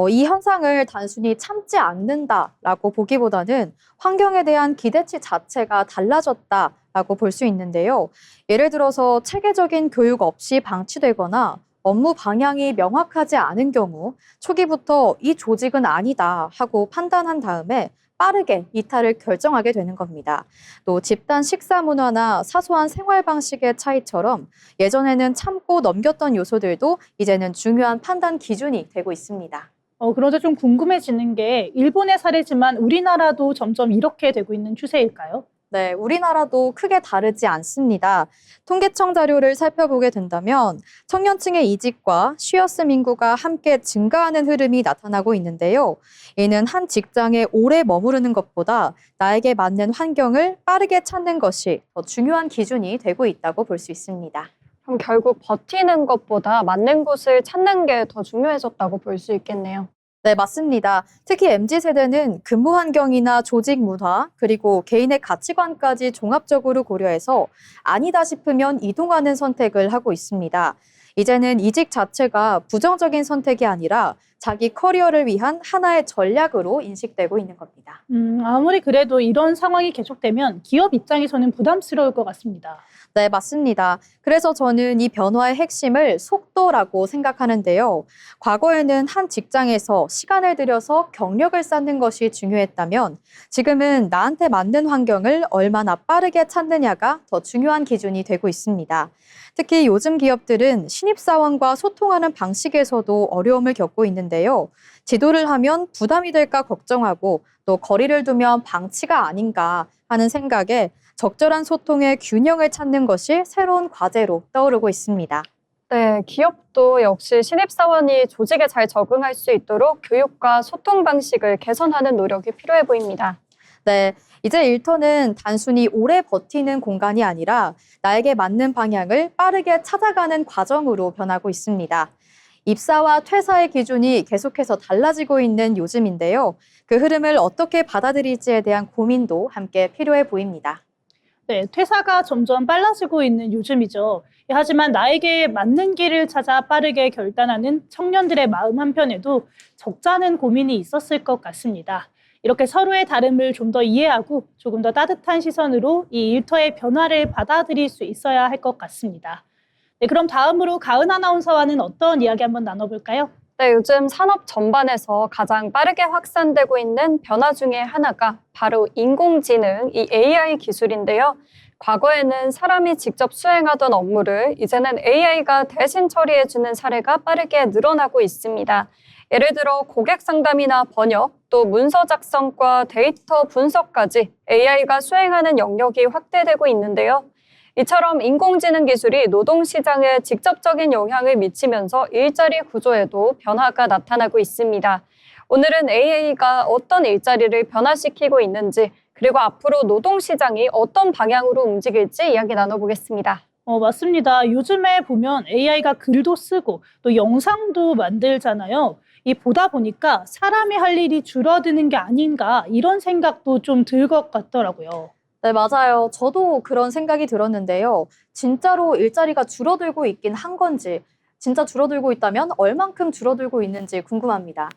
이 현상을 단순히 참지 않는다라고 보기보다는 환경에 대한 기대치 자체가 달라졌다라고 볼 수 있는데요. 예를 들어서 체계적인 교육 없이 방치되거나 업무 방향이 명확하지 않은 경우 초기부터 이 조직은 아니다 하고 판단한 다음에 빠르게 이탈을 결정하게 되는 겁니다. 또 집단 식사 문화나 사소한 생활 방식의 차이처럼 예전에는 참고 넘겼던 요소들도 이제는 중요한 판단 기준이 되고 있습니다.
그런데 좀 궁금해지는 게 일본의 사례지만 우리나라도 점점 이렇게 되고 있는 추세일까요?
네, 우리나라도 크게 다르지 않습니다. 통계청 자료를 살펴보게 된다면 청년층의 이직과 쉬어씀 인구가 함께 증가하는 흐름이 나타나고 있는데요. 이는 한 직장에 오래 머무르는 것보다 나에게 맞는 환경을 빠르게 찾는 것이 더 중요한 기준이 되고 있다고 볼 수 있습니다.
그럼 결국 버티는 것보다 맞는 곳을 찾는 게 더 중요해졌다고 볼 수 있겠네요.
네, 맞습니다. 특히 MZ세대는 근무 환경이나 조직 문화, 그리고 개인의 가치관까지 종합적으로 고려해서 아니다 싶으면 이동하는 선택을 하고 있습니다. 이제는 이직 자체가 부정적인 선택이 아니라 자기 커리어를 위한 하나의 전략으로 인식되고 있는 겁니다.
아무리 그래도 이런 상황이 계속되면 기업 입장에서는 부담스러울 것 같습니다.
네, 맞습니다. 그래서 저는 이 변화의 핵심을 속도라고 생각하는데요. 과거에는 한 직장에서 시간을 들여서 경력을 쌓는 것이 중요했다면 지금은 나한테 맞는 환경을 얼마나 빠르게 찾느냐가 더 중요한 기준이 되고 있습니다. 특히 요즘 기업들은 신입사원과 소통하는 방식에서도 어려움을 겪고 있는데요. 지도를 하면 부담이 될까 걱정하고 또 거리를 두면 방치가 아닌가 하는 생각에 적절한 소통의 균형을 찾는 것이 새로운 과제로 떠오르고 있습니다.
네, 기업도 역시 신입사원이 조직에 잘 적응할 수 있도록 교육과 소통 방식을 개선하는 노력이 필요해 보입니다.
네, 이제 일터는 단순히 오래 버티는 공간이 아니라 나에게 맞는 방향을 빠르게 찾아가는 과정으로 변하고 있습니다. 입사와 퇴사의 기준이 계속해서 달라지고 있는 요즘인데요. 그 흐름을 어떻게 받아들일지에 대한 고민도 함께 필요해 보입니다.
네, 퇴사가 점점 빨라지고 있는 요즘이죠. 하지만 나에게 맞는 길을 찾아 빠르게 결단하는 청년들의 마음 한편에도 적잖은 고민이 있었을 것 같습니다. 이렇게 서로의 다름을 좀 더 이해하고 조금 더 따뜻한 시선으로 이 일터의 변화를 받아들일 수 있어야 할 것 같습니다. 네, 그럼 다음으로 가은 아나운서와는 어떤 이야기 한번 나눠볼까요?
네, 요즘 산업 전반에서 가장 빠르게 확산되고 있는 변화 중에 하나가 바로 인공지능, 이 AI 기술인데요. 과거에는 사람이 직접 수행하던 업무를 이제는 AI가 대신 처리해주는 사례가 빠르게 늘어나고 있습니다. 예를 들어 고객 상담이나 번역, 또 문서 작성과 데이터 분석까지 AI가 수행하는 영역이 확대되고 있는데요. 이처럼 인공지능 기술이 노동시장에 직접적인 영향을 미치면서 일자리 구조에도 변화가 나타나고 있습니다. 오늘은 AI가 어떤 일자리를 변화시키고 있는지, 그리고 앞으로 노동시장이 어떤 방향으로 움직일지 이야기 나눠보겠습니다.
맞습니다. 요즘에 보면 AI가 글도 쓰고 또 영상도 만들잖아요. 이 보다 보니까 사람이 할 일이 줄어드는 게 아닌가 이런 생각도 좀 들 것 같더라고요.
네, 맞아요. 저도 그런 생각이 들었는데요. 진짜로 일자리가 줄어들고 있긴 한 건지, 진짜 줄어들고 있다면 얼만큼 줄어들고 있는지 궁금합니다.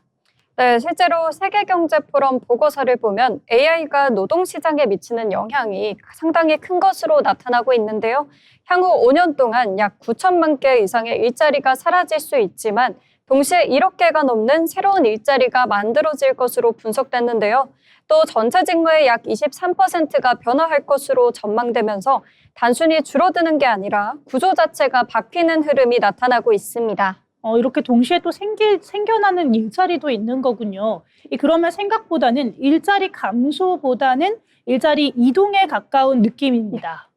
네, 실제로 세계경제포럼 보고서를 보면 AI가 노동시장에 미치는 영향이 상당히 큰 것으로 나타나고 있는데요. 향후 5년 동안 약 9천만 개 이상의 일자리가 사라질 수 있지만 동시에 1억 개가 넘는 새로운 일자리가 만들어질 것으로 분석됐는데요. 또 전체 직무의 약 23%가 변화할 것으로 전망되면서 단순히 줄어드는 게 아니라 구조 자체가 바뀌는 흐름이 나타나고 있습니다.
이렇게 동시에 또 생겨나는 일자리도 있는 거군요. 그러면 생각보다는 일자리 감소보다는 일자리 이동에 가까운 느낌입니다.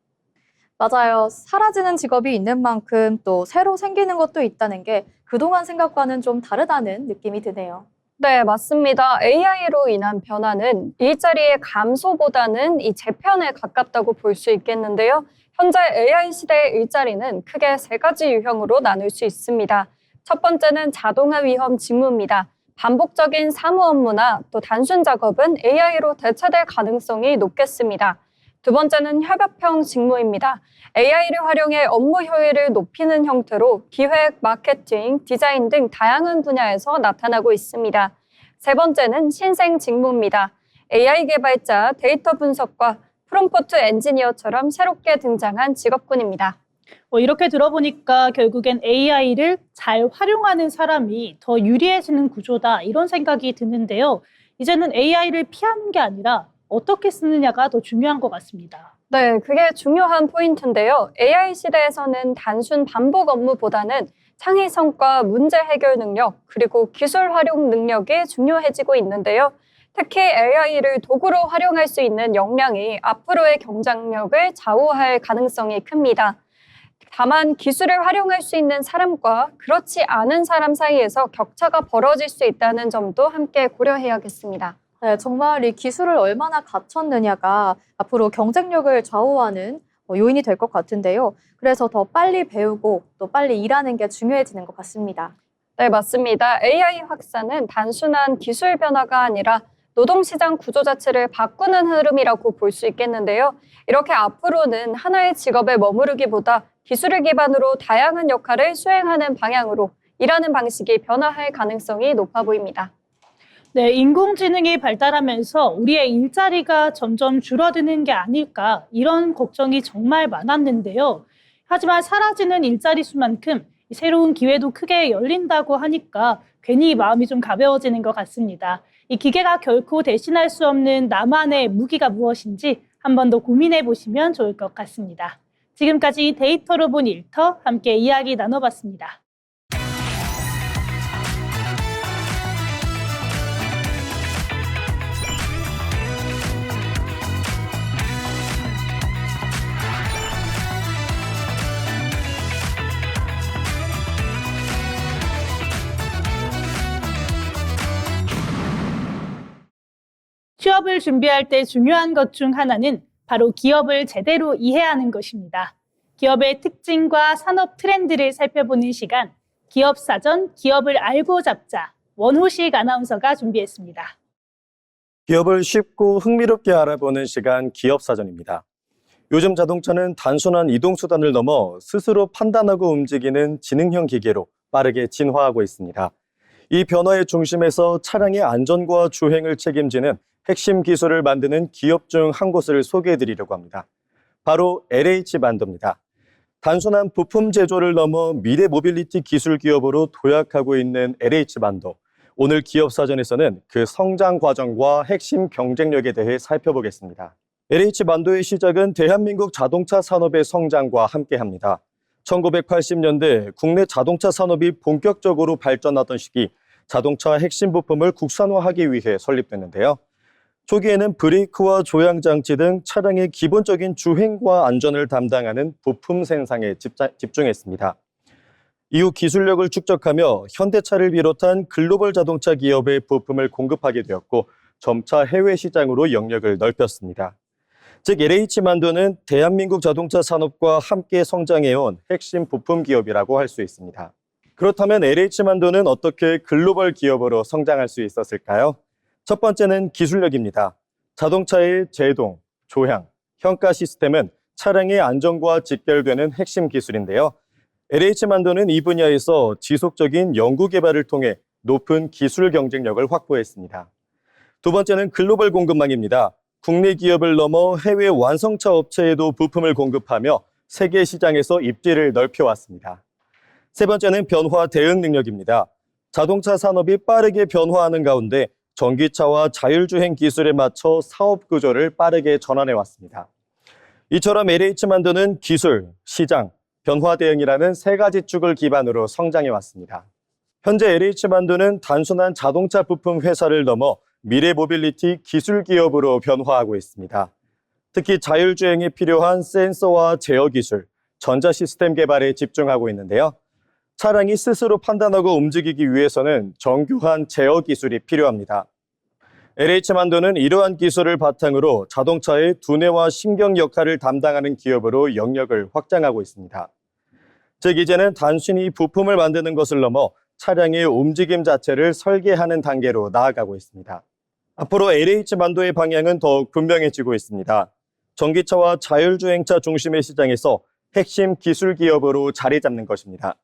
맞아요. 사라지는 직업이 있는 만큼 또 새로 생기는 것도 있다는 게 그동안 생각과는 좀 다르다는 느낌이 드네요.
네, 맞습니다. AI로 인한 변화는 일자리의 감소보다는 이 재편에 가깝다고 볼 수 있겠는데요. 현재 AI 시대의 일자리는 크게 3가지 유형으로 나눌 수 있습니다. 첫 번째는 자동화 위험 직무입니다. 반복적인 사무 업무나 또 단순 작업은 AI로 대체될 가능성이 높겠습니다. 두 번째는 협업형 직무입니다. AI를 활용해 업무 효율을 높이는 형태로 기획, 마케팅, 디자인 등 다양한 분야에서 나타나고 있습니다. 세 번째는 신생 직무입니다. AI 개발자, 데이터 분석과 프롬프트 엔지니어처럼 새롭게 등장한 직업군입니다.
이렇게 들어보니까 결국엔 AI를 잘 활용하는 사람이 더 유리해지는 구조다 이런 생각이 드는데요. 이제는 AI를 피하는 게 아니라 어떻게 쓰느냐가 더 중요한 것 같습니다.
네, 그게 중요한 포인트인데요. AI 시대에서는 단순 반복 업무보다는 창의성과 문제 해결 능력, 그리고 기술 활용 능력이 중요해지고 있는데요. 특히 AI를 도구로 활용할 수 있는 역량이 앞으로의 경쟁력을 좌우할 가능성이 큽니다. 다만 기술을 활용할 수 있는 사람과 그렇지 않은 사람 사이에서 격차가 벌어질 수 있다는 점도 함께 고려해야겠습니다.
네, 정말 이 기술을 얼마나 갖췄느냐가 앞으로 경쟁력을 좌우하는 요인이 될 것 같은데요. 그래서 더 빨리 배우고 또 빨리 일하는 게 중요해지는 것 같습니다.
네, 맞습니다. AI 확산은 단순한 기술 변화가 아니라 노동시장 구조 자체를 바꾸는 흐름이라고 볼 수 있겠는데요. 이렇게 앞으로는 하나의 직업에 머무르기보다 기술을 기반으로 다양한 역할을 수행하는 방향으로 일하는 방식이 변화할 가능성이 높아 보입니다.
네, 인공지능이 발달하면서 우리의 일자리가 점점 줄어드는 게 아닐까 이런 걱정이 정말 많았는데요. 하지만 사라지는 일자리 수만큼 새로운 기회도 크게 열린다고 하니까 괜히 마음이 좀 가벼워지는 것 같습니다. 이 기계가 결코 대신할 수 없는 나만의 무기가 무엇인지 한 번 더 고민해 보시면 좋을 것 같습니다. 지금까지 데이터로 본 일터 함께 이야기 나눠봤습니다. 취업을 준비할 때 중요한 것 중 하나는 바로 기업을 제대로 이해하는 것입니다. 기업의 특징과 산업 트렌드를 살펴보는 시간, 기업사전, 기업을 알고 잡자, 원호식 아나운서가 준비했습니다.
기업을 쉽고 흥미롭게 알아보는 시간, 기업사전입니다. 요즘 자동차는 단순한 이동수단을 넘어 스스로 판단하고 움직이는 지능형 기계로 빠르게 진화하고 있습니다. 이 변화의 중심에서 차량의 안전과 주행을 책임지는 핵심 기술을 만드는 기업 중 한 곳을 소개해 드리려고 합니다. 바로 LH만도입니다. 단순한 부품 제조를 넘어 미래 모빌리티 기술 기업으로 도약하고 있는 LH만도. 오늘 기업사전에서는 그 성장 과정과 핵심 경쟁력에 대해 살펴보겠습니다. LH만도의 시작은 대한민국 자동차 산업의 성장과 함께합니다. 1980년대 국내 자동차 산업이 본격적으로 발전하던 시기 자동차 핵심 부품을 국산화하기 위해 설립됐는데요. 초기에는 브레이크와 조향장치 등 차량의 기본적인 주행과 안전을 담당하는 부품 생산에 집중했습니다. 이후 기술력을 축적하며 현대차를 비롯한 글로벌 자동차 기업의 부품을 공급하게 되었고 점차 해외 시장으로 영역을 넓혔습니다. 즉 LH만도는 대한민국 자동차 산업과 함께 성장해온 핵심 부품 기업이라고 할 수 있습니다. 그렇다면 LH만도는 어떻게 글로벌 기업으로 성장할 수 있었을까요? 첫 번째는 기술력입니다. 자동차의 제동, 조향, 현가 시스템은 차량의 안전과 직결되는 핵심 기술인데요. LH만도는 이 분야에서 지속적인 연구 개발을 통해 높은 기술 경쟁력을 확보했습니다. 두 번째는 글로벌 공급망입니다. 국내 기업을 넘어 해외 완성차 업체에도 부품을 공급하며 세계 시장에서 입지를 넓혀왔습니다. 세 번째는 변화 대응 능력입니다. 자동차 산업이 빠르게 변화하는 가운데 전기차와 자율주행 기술에 맞춰 사업 구조를 빠르게 전환해왔습니다. 이처럼 LH만도는 기술, 시장, 변화 대응이라는 세 가지 축을 기반으로 성장해왔습니다. 현재 LH만도는 단순한 자동차 부품 회사를 넘어 미래 모빌리티 기술 기업으로 변화하고 있습니다. 특히 자율주행에 필요한 센서와 제어 기술, 전자 시스템 개발에 집중하고 있는데요. 차량이 스스로 판단하고 움직이기 위해서는 정교한 제어 기술이 필요합니다. LH만도는 이러한 기술을 바탕으로 자동차의 두뇌와 신경 역할을 담당하는 기업으로 영역을 확장하고 있습니다. 즉 이제는 단순히 부품을 만드는 것을 넘어 차량의 움직임 자체를 설계하는 단계로 나아가고 있습니다. 앞으로 LH만도의 방향은 더욱 분명해지고 있습니다. 전기차와 자율주행차 중심의 시장에서 핵심 기술 기업으로 자리 잡는 것입니다.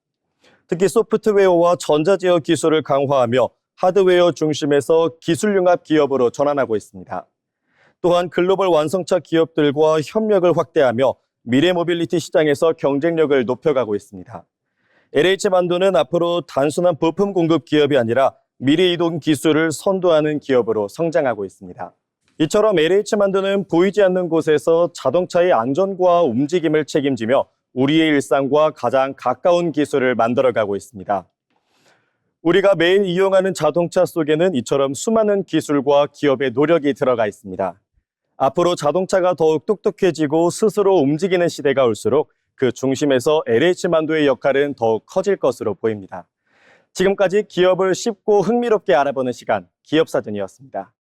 특히 소프트웨어와 전자제어 기술을 강화하며 하드웨어 중심에서 기술융합 기업으로 전환하고 있습니다. 또한 글로벌 완성차 기업들과 협력을 확대하며 미래 모빌리티 시장에서 경쟁력을 높여가고 있습니다. LH만도는 앞으로 단순한 부품 공급 기업이 아니라 미래 이동 기술을 선도하는 기업으로 성장하고 있습니다. 이처럼 LH만도는 보이지 않는 곳에서 자동차의 안전과 움직임을 책임지며 우리의 일상과 가장 가까운 기술을 만들어가고 있습니다. 우리가 매일 이용하는 자동차 속에는 이처럼 수많은 기술과 기업의 노력이 들어가 있습니다. 앞으로 자동차가 더욱 똑똑해지고 스스로 움직이는 시대가 올수록 그 중심에서 LH만도의 역할은 더욱 커질 것으로 보입니다. 지금까지 기업을 쉽고 흥미롭게 알아보는 시간, 기업사전이었습니다.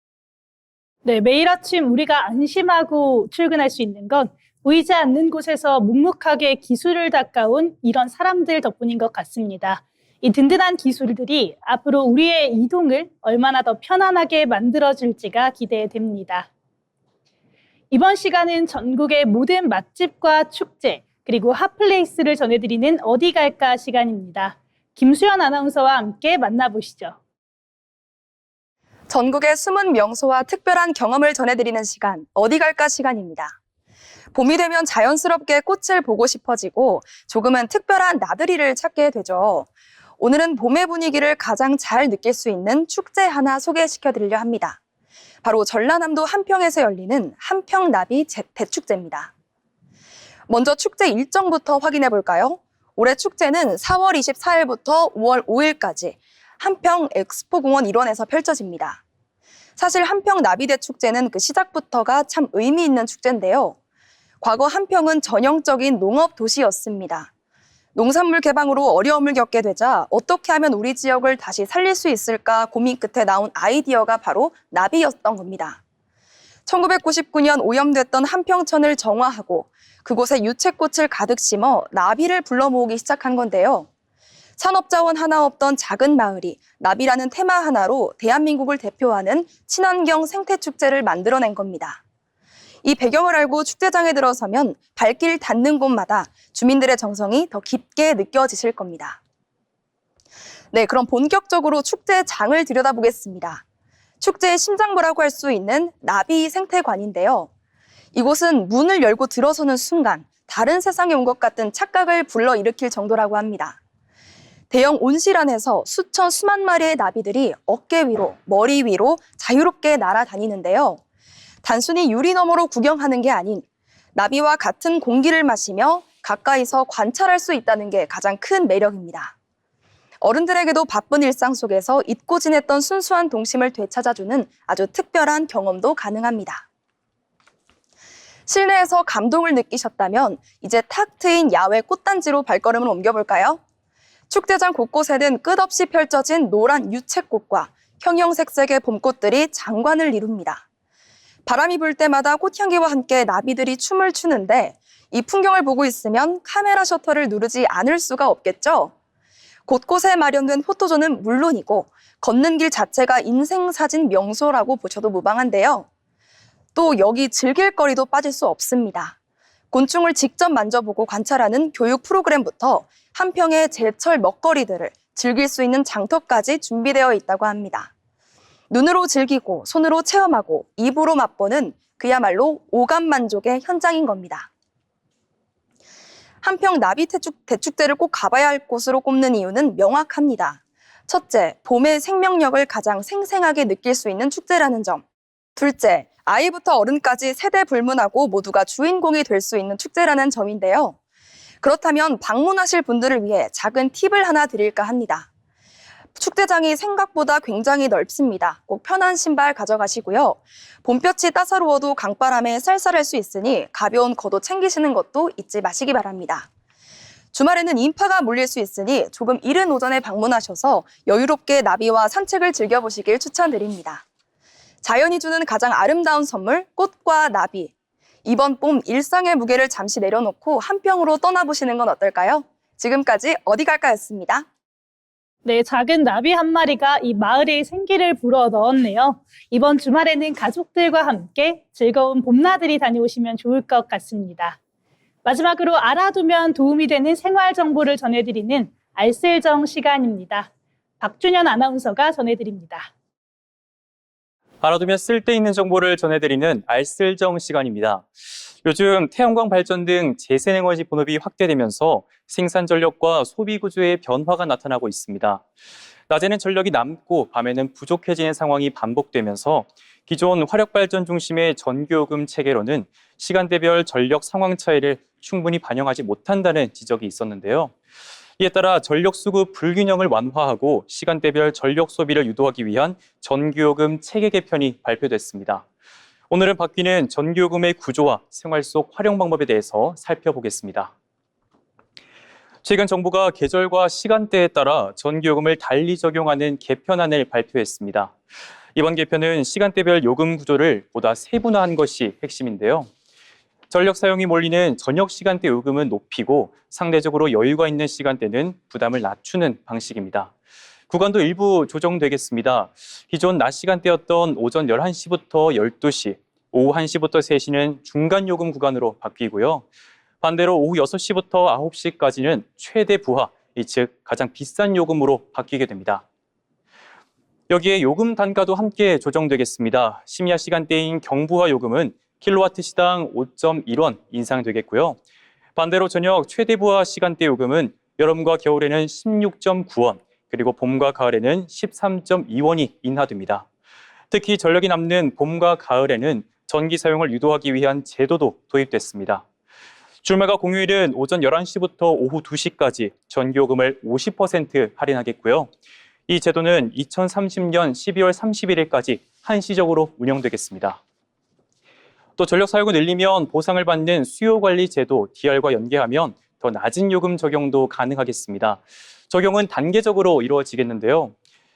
네, 매일 아침 우리가 안심하고 출근할 수 있는 건 보이지 않는 곳에서 묵묵하게 기술을 닦아온 이런 사람들 덕분인 것 같습니다. 이 든든한 기술들이 앞으로 우리의 이동을 얼마나 더 편안하게 만들어줄지가 기대됩니다. 이번 시간은 전국의 모든 맛집과 축제, 그리고 핫플레이스를 전해드리는 어디 갈까 시간입니다. 김수연 아나운서와 함께 만나보시죠.
전국의 숨은 명소와 특별한 경험을 전해드리는 시간, 어디 갈까 시간입니다. 봄이 되면 자연스럽게 꽃을 보고 싶어지고 조금은 특별한 나들이를 찾게 되죠. 오늘은 봄의 분위기를 가장 잘 느낄 수 있는 축제 하나 소개시켜드리려 합니다. 바로 전라남도 한평에서 열리는 한평나비 대축제입니다. 먼저 축제 일정부터 확인해 볼까요? 올해 축제는 4월 24일부터 5월 5일까지 한평 엑스포공원 일원에서 펼쳐집니다. 사실 한평 나비대 축제는 그 시작부터가 참 의미 있는 축제인데요. 과거 한평은 전형적인 농업 도시였습니다. 농산물 개방으로 어려움을 겪게 되자 어떻게 하면 우리 지역을 다시 살릴 수 있을까 고민 끝에 나온 아이디어가 바로 나비였던 겁니다. 1999년 오염됐던 한평천을 정화하고 그곳에 유채꽃을 가득 심어 나비를 불러 모으기 시작한 건데요. 산업자원 하나 없던 작은 마을이 나비라는 테마 하나로 대한민국을 대표하는 친환경 생태축제를 만들어낸 겁니다. 이 배경을 알고 축제장에 들어서면 발길 닿는 곳마다 주민들의 정성이 더 깊게 느껴지실 겁니다. 네, 그럼 본격적으로 축제장을 들여다보겠습니다. 축제의 심장부라고 할 수 있는 나비 생태관인데요. 이곳은 문을 열고 들어서는 순간 다른 세상에 온 것 같은 착각을 불러일으킬 정도라고 합니다. 대형 온실 안에서 수천 수만 마리의 나비들이 어깨 위로, 머리 위로 자유롭게 날아다니는데요. 단순히 유리 너머로 구경하는 게 아닌 나비와 같은 공기를 마시며 가까이서 관찰할 수 있다는 게 가장 큰 매력입니다. 어른들에게도 바쁜 일상 속에서 잊고 지냈던 순수한 동심을 되찾아주는 아주 특별한 경험도 가능합니다. 실내에서 감동을 느끼셨다면 이제 탁 트인 야외 꽃단지로 발걸음을 옮겨볼까요? 축제장 곳곳에는 끝없이 펼쳐진 노란 유채꽃과 형형색색의 봄꽃들이 장관을 이룹니다. 바람이 불 때마다 꽃향기와 함께 나비들이 춤을 추는데 이 풍경을 보고 있으면 카메라 셔터를 누르지 않을 수가 없겠죠? 곳곳에 마련된 포토존은 물론이고 걷는 길 자체가 인생사진 명소라고 보셔도 무방한데요. 또 여기 즐길 거리도 빠질 수 없습니다. 곤충을 직접 만져보고 관찰하는 교육 프로그램부터 한평의 제철 먹거리들을 즐길 수 있는 장터까지 준비되어 있다고 합니다. 눈으로 즐기고 손으로 체험하고 입으로 맛보는 그야말로 오감 만족의 현장인 겁니다. 한평 나비 대축제를 꼭 가봐야 할 곳으로 꼽는 이유는 명확합니다. 첫째, 봄의 생명력을 가장 생생하게 느낄 수 있는 축제라는 점. 둘째, 아이부터 어른까지 세대 불문하고 모두가 주인공이 될 수 있는 축제라는 점인데요. 그렇다면 방문하실 분들을 위해 작은 팁을 하나 드릴까 합니다. 축제장이 생각보다 굉장히 넓습니다. 꼭 편한 신발 가져가시고요. 봄볕이 따사로워도 강바람에 쌀쌀할 수 있으니 가벼운 겉옷 챙기시는 것도 잊지 마시기 바랍니다. 주말에는 인파가 몰릴 수 있으니 조금 이른 오전에 방문하셔서 여유롭게 나비와 산책을 즐겨보시길 추천드립니다. 자연이 주는 가장 아름다운 선물, 꽃과 나비. 이번 봄 일상의 무게를 잠시 내려놓고 한평으로 떠나보시는 건 어떨까요? 지금까지 어디 갈까였습니다.
네, 작은 나비 한 마리가 이 마을에 생기를 불어 넣었네요. 이번 주말에는 가족들과 함께 즐거운 봄나들이 다녀오시면 좋을 것 같습니다. 마지막으로 알아두면 도움이 되는 생활 정보를 전해드리는 알쓸정 시간입니다. 박준현 아나운서가 전해드립니다.
알아두면 쓸데있는 정보를 전해드리는 알쓸정 시간입니다. 요즘 태양광 발전 등 재생에너지 본업이 확대되면서 생산 전력과 소비 구조의 변화가 나타나고 있습니다. 낮에는 전력이 남고 밤에는 부족해지는 상황이 반복되면서 기존 화력발전 중심의 전기요금 체계로는 시간대별 전력 상황 차이를 충분히 반영하지 못한다는 지적이 있었는데요. 이에 따라 전력 수급 불균형을 완화하고 시간대별 전력 소비를 유도하기 위한 전기요금 체계 개편이 발표됐습니다. 오늘은 바뀌는 전기요금의 구조와 생활 속 활용 방법에 대해서 살펴보겠습니다. 최근 정부가 계절과 시간대에 따라 전기요금을 달리 적용하는 개편안을 발표했습니다. 이번 개편은 시간대별 요금 구조를 보다 세분화한 것이 핵심인데요. 전력 사용이 몰리는 저녁 시간대 요금은 높이고 상대적으로 여유가 있는 시간대는 부담을 낮추는 방식입니다. 구간도 일부 조정되겠습니다. 기존 낮 시간대였던 오전 11시부터 12시, 오후 1시부터 3시는 중간 요금 구간으로 바뀌고요. 반대로 오후 6시부터 9시까지는 최대 부하, 즉 가장 비싼 요금으로 바뀌게 됩니다. 여기에 요금 단가도 함께 조정되겠습니다. 심야 시간대인 경부하 요금은 킬로와트 시당 5.1원 인상되겠고요. 반대로 저녁 최대 부하 시간대 요금은 여름과 겨울에는 16.9원, 그리고 봄과 가을에는 13.2원이 인하됩니다. 특히 전력이 남는 봄과 가을에는 전기 사용을 유도하기 위한 제도도 도입됐습니다. 주말과 공휴일은 오전 11시부터 오후 2시까지 전기요금을 50% 할인하겠고요. 이 제도는 2030년 12월 31일까지 한시적으로 운영되겠습니다. 또 전력 사용을 늘리면 보상을 받는 수요관리 제도 DR과 연계하면 더 낮은 요금 적용도 가능하겠습니다. 적용은 단계적으로 이루어지겠는데요.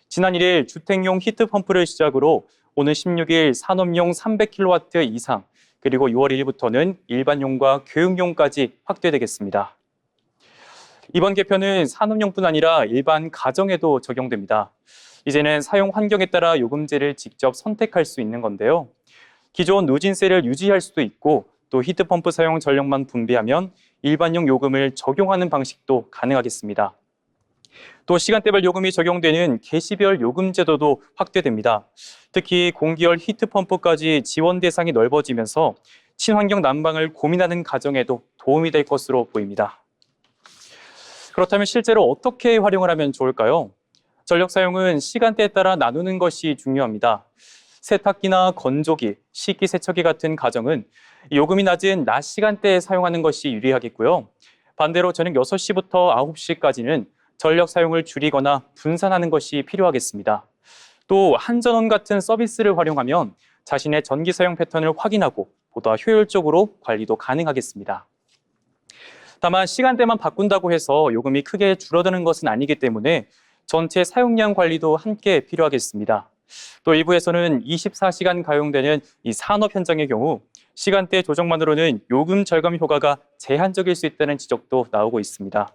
지난 1일 주택용 히트펌프를 시작으로 오는 16일 산업용 300kW 이상, 그리고 6월 1일부터는 일반용과 교육용까지 확대되겠습니다. 이번 개편은 산업용뿐 아니라 일반 가정에도 적용됩니다. 이제는 사용 환경에 따라 요금제를 직접 선택할 수 있는 건데요. 기존 누진세를 유지할 수도 있고 또 히트펌프 사용 전력만 분배하면 일반용 요금을 적용하는 방식도 가능하겠습니다. 또 시간대별 요금이 적용되는 개시별 요금 제도도 확대됩니다. 특히 공기열 히트펌프까지 지원 대상이 넓어지면서 친환경 난방을 고민하는 가정에도 도움이 될 것으로 보입니다. 그렇다면 실제로 어떻게 활용을 하면 좋을까요? 전력 사용은 시간대에 따라 나누는 것이 중요합니다. 세탁기나 건조기, 식기세척기 같은 가정은 요금이 낮은 낮 시간대에 사용하는 것이 유리하겠고요. 반대로 저녁 6시부터 9시까지는 전력 사용을 줄이거나 분산하는 것이 필요하겠습니다. 또 한전원 같은 서비스를 활용하면 자신의 전기 사용 패턴을 확인하고 보다 효율적으로 관리도 가능하겠습니다. 다만 시간대만 바꾼다고 해서 요금이 크게 줄어드는 것은 아니기 때문에 전체 사용량 관리도 함께 필요하겠습니다. 또 일부에서는 24시간 가용되는 이 산업 현장의 경우 시간대 조정만으로는 요금 절감 효과가 제한적일 수 있다는 지적도 나오고 있습니다.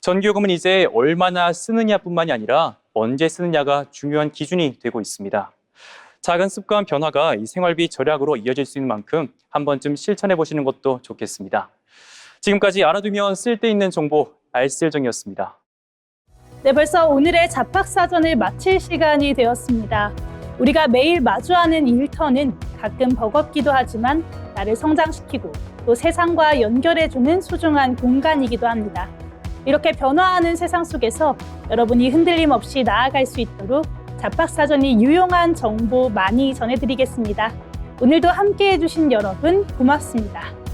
전기요금은 이제 얼마나 쓰느냐뿐만이 아니라 언제 쓰느냐가 중요한 기준이 되고 있습니다. 작은 습관 변화가 이 생활비 절약으로 이어질 수 있는 만큼 한 번쯤 실천해 보시는 것도 좋겠습니다. 지금까지 알아두면 쓸데있는 정보 알쓸정이었습니다.
네, 벌써 오늘의 잡학사전을 마칠 시간이 되었습니다. 우리가 매일 마주하는 일터는 가끔 버겁기도 하지만 나를 성장시키고 또 세상과 연결해주는 소중한 공간이기도 합니다. 이렇게 변화하는 세상 속에서 여러분이 흔들림 없이 나아갈 수 있도록 잡학사전이 유용한 정보 많이 전해드리겠습니다. 오늘도 함께해 주신 여러분 고맙습니다.